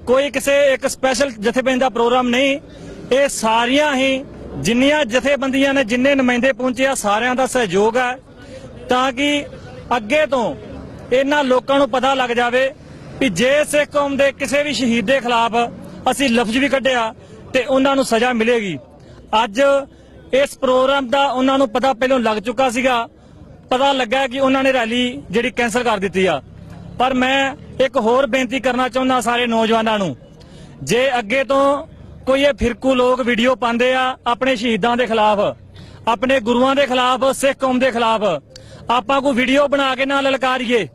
ਕੋਈ ਕਿਸੇ ਇੱਕ ਸਪੈਸ਼ਲ ਜਥੇਬੰਦੀ ਦਾ ਪ੍ਰੋਗਰਾਮ ਨਹੀਂ, ਇਹ ਸਾਰੀਆਂ ਹੀ ਜਿੰਨੀਆਂ ਜਥੇਬੰਦੀਆਂ ਨੇ, ਜਿੰਨੇ ਨੁਮਾਇੰਦੇ ਪਹੁੰਚੇ ਆ, ਸਾਰਿਆਂ ਦਾ ਸਹਿਯੋਗ ਹੈ ਤਾਂ ਕਿ ਅੱਗੇ ਤੋਂ ਇਹਨਾਂ ਲੋਕਾਂ ਨੂੰ ਪਤਾ ਲੱਗ ਜਾਵੇ ਵੀ ਜੇ ਸਿੱਖ ਕੌਮ ਦੇ ਕਿਸੇ ਵੀ ਸ਼ਹੀਦ ਦੇ ਖਿਲਾਫ ਅਸੀਂ ਲਫ਼ਜ਼ ਵੀ ਕੱਢਿਆ ਤੇ ਉਹਨਾਂ ਨੂੰ ਸਜ਼ਾ ਮਿਲੇਗੀ। ਅੱਜ ਇਸ ਪ੍ਰੋਗਰਾਮ ਦਾ ਉਹਨਾਂ ਨੂੰ ਪਤਾ ਪਹਿਲਾਂ ਲੱਗ ਚੁੱਕਾ ਸੀਗਾ, ਪਤਾ ਲੱਗਾ ਕਿ ਉਹਨਾਂ ਨੇ ਰੈਲੀ ਜਿਹੜੀ ਕੈਂਸਲ ਕਰ ਦਿੱਤੀ ਆ। ਪਰ ਮੈਂ ਇੱਕ ਹੋਰ ਬੇਨਤੀ ਕਰਨਾ ਚਾਹੁੰਦਾ ਸਾਰੇ ਨੌਜਵਾਨਾਂ ਨੂੰ, ਜੇ ਅੱਗੇ ਤੋਂ ਕੋਈ ਇਹ ਫਿਰਕੂ ਲੋਕ ਵੀਡੀਓ ਪਾਉਂਦੇ ਆ ਆਪਣੇ ਸ਼ਹੀਦਾਂ ਦੇ ਖਿਲਾਫ, ਆਪਣੇ ਗੁਰੂਆਂ ਦੇ ਖਿਲਾਫ, ਸਿੱਖ ਕੌਮ ਦੇ ਖਿਲਾਫ, ਆਪਾਂ ਕੋਈ ਵੀਡੀਓ ਬਣਾ ਕੇ ਨਾ ਲਲਕਾਰੀਏ।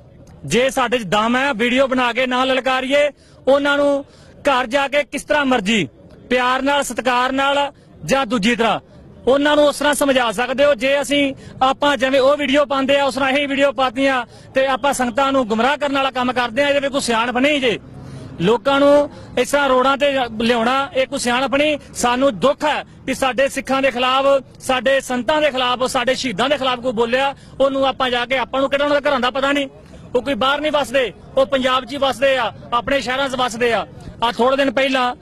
ਜੇ ਸਾਡੇ 'ਚ ਦਮ ਹੈ, ਵੀਡੀਓ ਬਣਾ ਕੇ ਨਾ ਲਲਕਾਰੀਏ। ਉਹਨਾਂ ਨੂੰ ਘਰ ਜਾ ਕੇ ਕਿਸ ਤਰ੍ਹਾਂ ਮਰਜ਼ੀ ਪਿਆਰ ਨਾਲ, ਸਤਿਕਾਰ ਨਾਲ ਜਾਂ ਦੂਜੀ ਤਰ੍ਹਾਂ ਉਹਨਾਂ ਨੂੰ ਉਸ ਤਰ੍ਹਾਂ ਸਮਝਾ ਸਕਦੇ ਹੋ। ਜੇ ਅਸੀਂ ਆਪਾਂ ਜਿਵੇਂ ਉਹ ਵੀਡੀਓ ਪਾਉਂਦੇ ਆ ਉਸ ਤਰ੍ਹਾਂ ਇਹ ਵੀਡੀਓ ਪਾਤੀਆਂ ਤੇ ਆਪਾਂ ਸੰਗਤਾਂ ਨੂੰ ਗੁੰਮਰਾਹ ਕਰਨ ਵਾਲਾ ਕੰਮ ਕਰਦੇ ਆ, ਇਹਦੇ ਵਿੱਚ ਕੋਈ ਸਿਆਣਪ ਨਹੀਂ। ਜੇ ਲੋਕਾਂ ਨੂੰ ਇਸ ਤਰ੍ਹਾਂ ਰੋਡਾਂ ਤੇ ਲਿਆਉਣਾ, ਇਹ ਕੋਈ ਸਿਆਣਪ ਨਹੀਂ। ਸਾਨੂੰ ਦੁੱਖ ਹੈ ਕਿ ਸਾਡੇ ਸਿੱਖਾਂ ਦੇ ਖਿਲਾਫ, ਸਾਡੇ ਸੰਤਾਂ ਦੇ ਖਿਲਾਫ, ਸਾਡੇ ਸ਼ਹੀਦਾਂ ਦੇ ਖਿਲਾਫ ਕੋਈ ਬੋਲਿਆ, ਉਹਨੂੰ ਆਪਾਂ ਜਾ ਕੇ, ਆਪਾਂ ਨੂੰ ਕਿਹੜਾ ਉਹਨਾਂ ਦੇ ਘਰਾਂ ਦਾ ਪਤਾ ਨਹੀਂ, ਉਹ ਕੋਈ ਬਾਹਰ ਨਹੀਂ ਵਸਦੇ, ਉਹ ਪੰਜਾਬ 'ਚ ਹੀ ਵਸਦੇ ਆ, ਆਪਣੇ ਸ਼ਹਿਰਾਂ 'ਚ ਵਸਦੇ ਆ। ਥੋੜੇ ਦਿਨ ਪਹਿਲਾਂ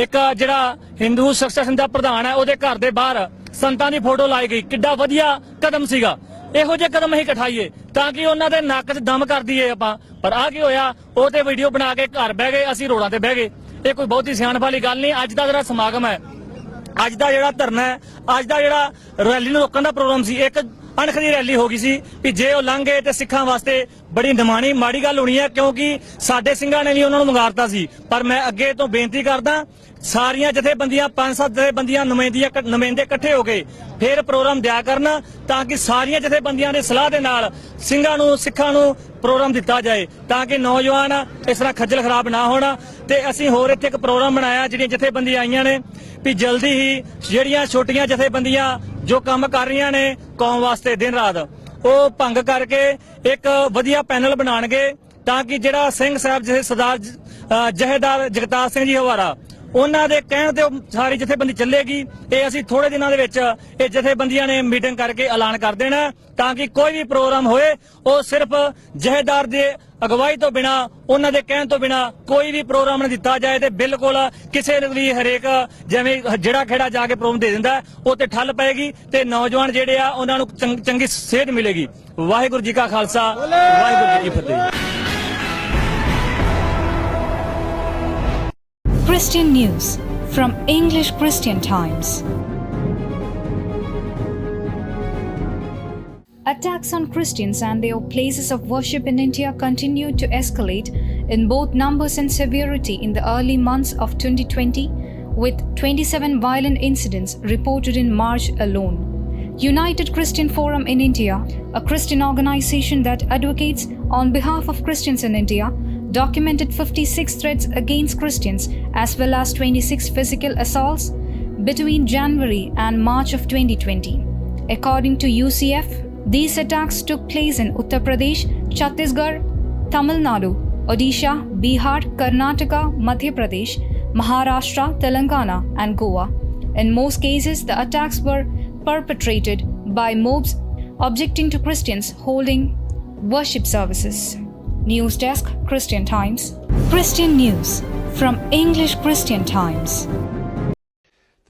ਇੱਕ ਜਿਹੜਾ ਹਿੰਦੂ ਐਸੋਸੀਏਸ਼ਨ ਦਾ ਪ੍ਰਧਾਨ ਹੈ, ਉਹਦੇ ਘਰ ਦੇ ਬਾਹਰ ਸੰਤਾਂ ਦੀ ਫੋਟੋ ਲਾਈ ਗਈ। ਕਿੱਡਾ ਵਧੀਆ ਕਦਮ ਸੀਗਾ। ਇਹੋ ਜਿਹੇ ਕਦਮ ਅਸੀਂ ਉਠਾਈਏ ਤਾਂ ਕਿ ਉਹਨਾਂ ਦੇ ਨੱਕ 'ਚ ਦਮ ਕਰ ਦਈਏ ਆਪਾਂ। ਪਰ ਆ ਕੀ ਹੋਇਆ, ਉਹ ਤੇ ਵੀਡੀਓ ਬਣਾ ਕੇ ਘਰ ਬਹਿ ਗਏ, ਅਸੀਂ ਰੋਡਾਂ ਤੇ ਬਹਿ ਗਏ। ਇਹ ਕੋਈ ਬਹੁਤੀ ਸਿਆਣਪ ਵਾਲੀ ਗੱਲ ਨਹੀਂ। ਅੱਜ ਦਾ ਜਿਹੜਾ ਸਮਾਗਮ ਹੈ, ਅੱਜ ਦਾ ਜਿਹੜਾ ਧਰਨਾ ਹੈ, ਅੱਜ ਦਾ ਜਿਹੜਾ ਰੈਲੀ ਨੂੰ ਰੋਕਣ ਦਾ ਪ੍ਰੋਗਰਾਮ ਸੀ, ਇੱਕ ਅਣਖ ਦੀ ਰੈਲੀ ਹੋ ਗਈ ਸੀ ਵੀ ਜੇ ਉਹ ਲੰਘ ਗਏ ਤੇ ਸਿੱਖਾਂ ਵਾਸਤੇ ਬੜੀ ਨਿਮਾਣੀ ਮਾੜੀ ਗੱਲ ਹੋਣੀ ਹੈ, ਕਿਉਂਕਿ ਸਾਡੇ ਸਿੰਘਾਂ ਨੇ ਵੀ ਉਹਨਾਂ ਨੂੰ ਮੰਗਾਰਤਾ ਸੀ। ਪਰ ਮੈਂ ਅੱਗੇ ਤੋਂ ਬੇਨਤੀ ਕਰਦਾ, ਸਾਰੀਆਂ ਜਥੇਬੰਦੀਆਂ, 5-7 ਜਥੇਬੰਦੀਆਂ ਨੁਮਾਇੰਦੇ ਇਕੱਠੇ ਹੋ ਕੇ ਫਿਰ ਪ੍ਰੋਗਰਾਮ ਦਿਆ ਕਰਨ ਤਾਂ ਕਿ ਸਾਰੀਆਂ ਜਥੇਬੰਦੀਆਂ ਦੀ ਸਲਾਹ ਦੇ ਨਾਲ ਸਿੰਘਾਂ ਨੂੰ, ਸਿੱਖਾਂ ਨੂੰ ਪ੍ਰੋਗਰਾਮ ਦਿੱਤਾ ਜਾਏ ਤਾਂ ਕਿ ਨੌਜਵਾਨ ਇਸ ਤਰ੍ਹਾਂ ਖੱਜਲ ਖਰਾਬ ਨਾ ਹੋਣ। ਤੇ ਅਸੀਂ ਹੋਰ ਇੱਥੇ ਇੱਕ ਪ੍ਰੋਗਰਾਮ ਬਣਾਇਆ, ਜਿਹੜੀਆਂ ਜਥੇਬੰਦੀਆਂ ਆਈਆਂ ਨੇ ਵੀ ਜਲਦੀ ਹੀ ਜਿਹੜੀਆਂ ਛੋਟੀਆਂ ਜਥੇਬੰਦੀਆਂ ਜੋ ਕੰਮ ਕਰ ਰਹੀਆਂ ਨੇ ਕੌਮ ਵਾਸਤੇ ਦਿਨ ਰਾਤ, ਉਹ ਭੰਗ ਕਰਕੇ ਇੱਕ ਵਧੀਆ ਪੈਨਲ ਬਣਾਉਣਗੇ ਤਾਂ ਕਿ ਜਿਹੜਾ ਸਿੰਘ ਸਾਹਿਬ ਜਿਹੇ ਸਰਦਾਰ ਜਹੇਦਾਰ ਜਗਤਾਰ ਸਿੰਘ ਜੀ ਹਵਾਰਾ, ਉਹਨਾਂ ਦੇ ਕਹਿਣ ਤੇ ਸਾਰੀ ਜਥੇਬੰਦੀ ਚੱਲੇਗੀ। ਇਹ ਅਸੀਂ ਥੋੜੇ ਦਿਨਾਂ ਦੇ ਵਿੱਚ ਇਹ ਜਥੇਬੰਦੀਆਂ ਨੇ ਮੀਟਿੰਗ ਕਰਕੇ ਐਲਾਨ ਕਰ ਦੇਣਾ ਤਾਂ ਕਿ ਕੋਈ ਵੀ ਪ੍ਰੋਗਰਾਮ ਹੋਏ ਉਹ ਸਿਰਫ ਜਹੇਦਾਰ ਦੇ ਅਗਵਾਈ ਤੋਂ ਬਿਨਾ, ਉਹਨਾਂ ਦੇ ਕਹਿਣ ਤੋਂ ਬਿਨਾ ਕੋਈ ਵੀ ਪ੍ਰੋਗਰਾਮ ਨਾ ਦਿੱਤਾ ਜਾਏ। ਤੇ ਬਿਲਕੁਲ ਕਿਸੇ ਨੂੰ ਵੀ ਹਰੇਕ ਜਿਵੇਂ ਜਿਹੜਾ ਖੇੜਾ ਜਾ ਕੇ ਪ੍ਰੋਗਰਾਮ ਦੇ ਦਿੰਦਾ ਉਹ ਤੇ ਠੱਲ ਪਏਗੀ ਤੇ ਨੌਜਵਾਨ ਜਿਹੜੇ ਆ ਉਹਨਾਂ ਨੂੰ ਚੰਗੀ ਸੇਧ ਮਿਲੇਗੀ। ਵਾਹਿਗੁਰੂ ਜੀ ਕਾ ਖਾਲਸਾ, ਵਾਹਿਗੁਰੂ ਜੀ ਕੀ ਫਤਿਹ। Christian News from English Christian Times. Attacks on Christians and their places of worship in India continued to escalate in both numbers and severity in the early months of 2020, with 27 violent incidents reported in March alone. United Christian Forum in India, a Christian organization that advocates on behalf of Christians in India, documented 56 threats against Christians as well as 26 physical assaults between January and March of 2020. According to UCF, these attacks took place in Uttar Pradesh, Chhattisgarh, Tamil Nadu, Odisha, Bihar, Karnataka, Madhya Pradesh, Maharashtra, Telangana, and Goa. In most cases, the attacks were perpetrated by mobs objecting to Christians holding worship services. News Desk, Christian Times. Christian News from English Christian Times.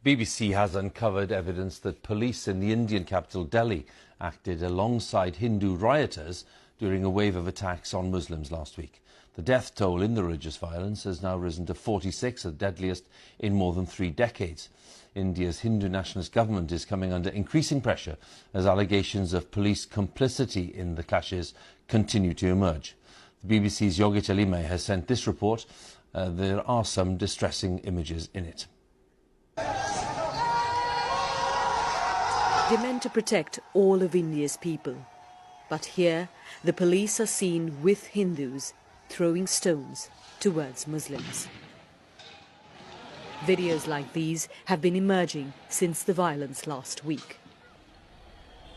The BBC has uncovered evidence that police in the Indian capital Delhi acted alongside Hindu rioters during a wave of attacks on Muslims last week. The death toll in the religious violence has now risen to 46, the deadliest in more than 3 decades. India's Hindu nationalist government is coming under increasing pressure as allegations of police complicity in the clashes continue to emerge. The BBC's Yogit Alime has sent this report. There are some distressing images in it. They're meant to protect all of India's people. But here, the police are seen with Hindus throwing stones towards Muslims. Videos like these have been emerging since the violence last week.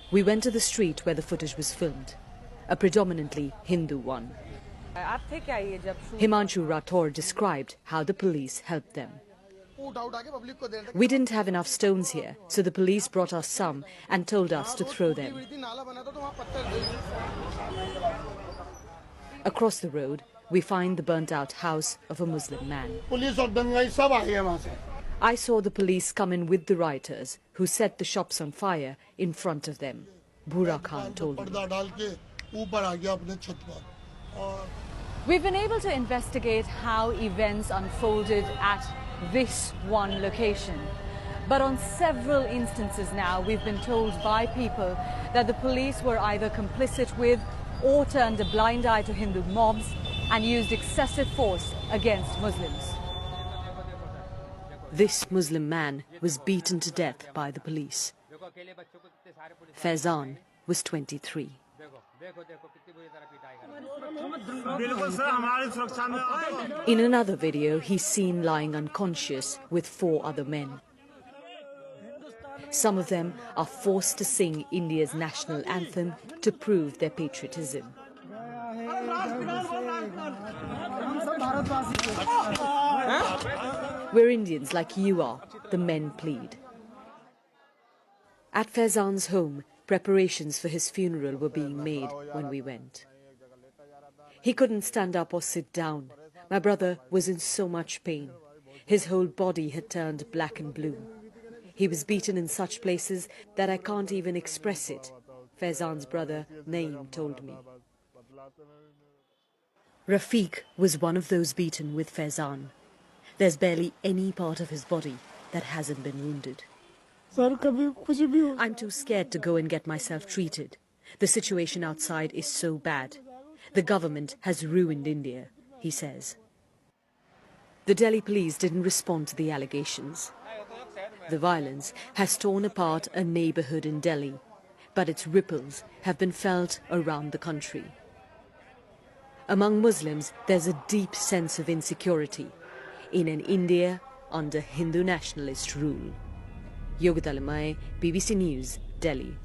We went to the street where the footage was filmed, a predominantly Hindu one. Himanshu Rathore described how the police helped them. We didn't have enough stones here, so the police brought us some and told us to throw them. Across the road, we find the burnt-out house of a Muslim man. I saw the police come in with the rioters, who set the shops on fire in front of them. Bhura Khan told me. We've been able to investigate how events unfolded at this one location. But on several instances now, we've been told by people that the police were either complicit with or turned a blind eye to Hindu mobs and used excessive force against Muslims. This Muslim man was beaten to death by the police. Faizan was 23. In another video, he's seen lying unconscious with 4 other men. Some of them are forced to sing India's national anthem to prove their patriotism. We're Indians like you are, the men plead. At Faizan's home, preparations for his funeral were being made when we went. He couldn't stand up or sit down. My brother was in so much pain. His whole body had turned black and blue. He was beaten in such places that I can't even express it, Faizan's brother Naeem told me. Rafiq was one of those beaten with Faizan. There's barely any part of his body that hasn't been wounded. I'm too scared to go and get myself treated. The situation outside is so bad. The government has ruined India, he says. The Delhi police didn't respond to the allegations. The violence has torn apart a neighborhood in Delhi, but its ripples have been felt around the country. Among Muslims, there's a deep sense of insecurity in an India under Hindu nationalist rule. Yogita Lamai, BBC News, Delhi.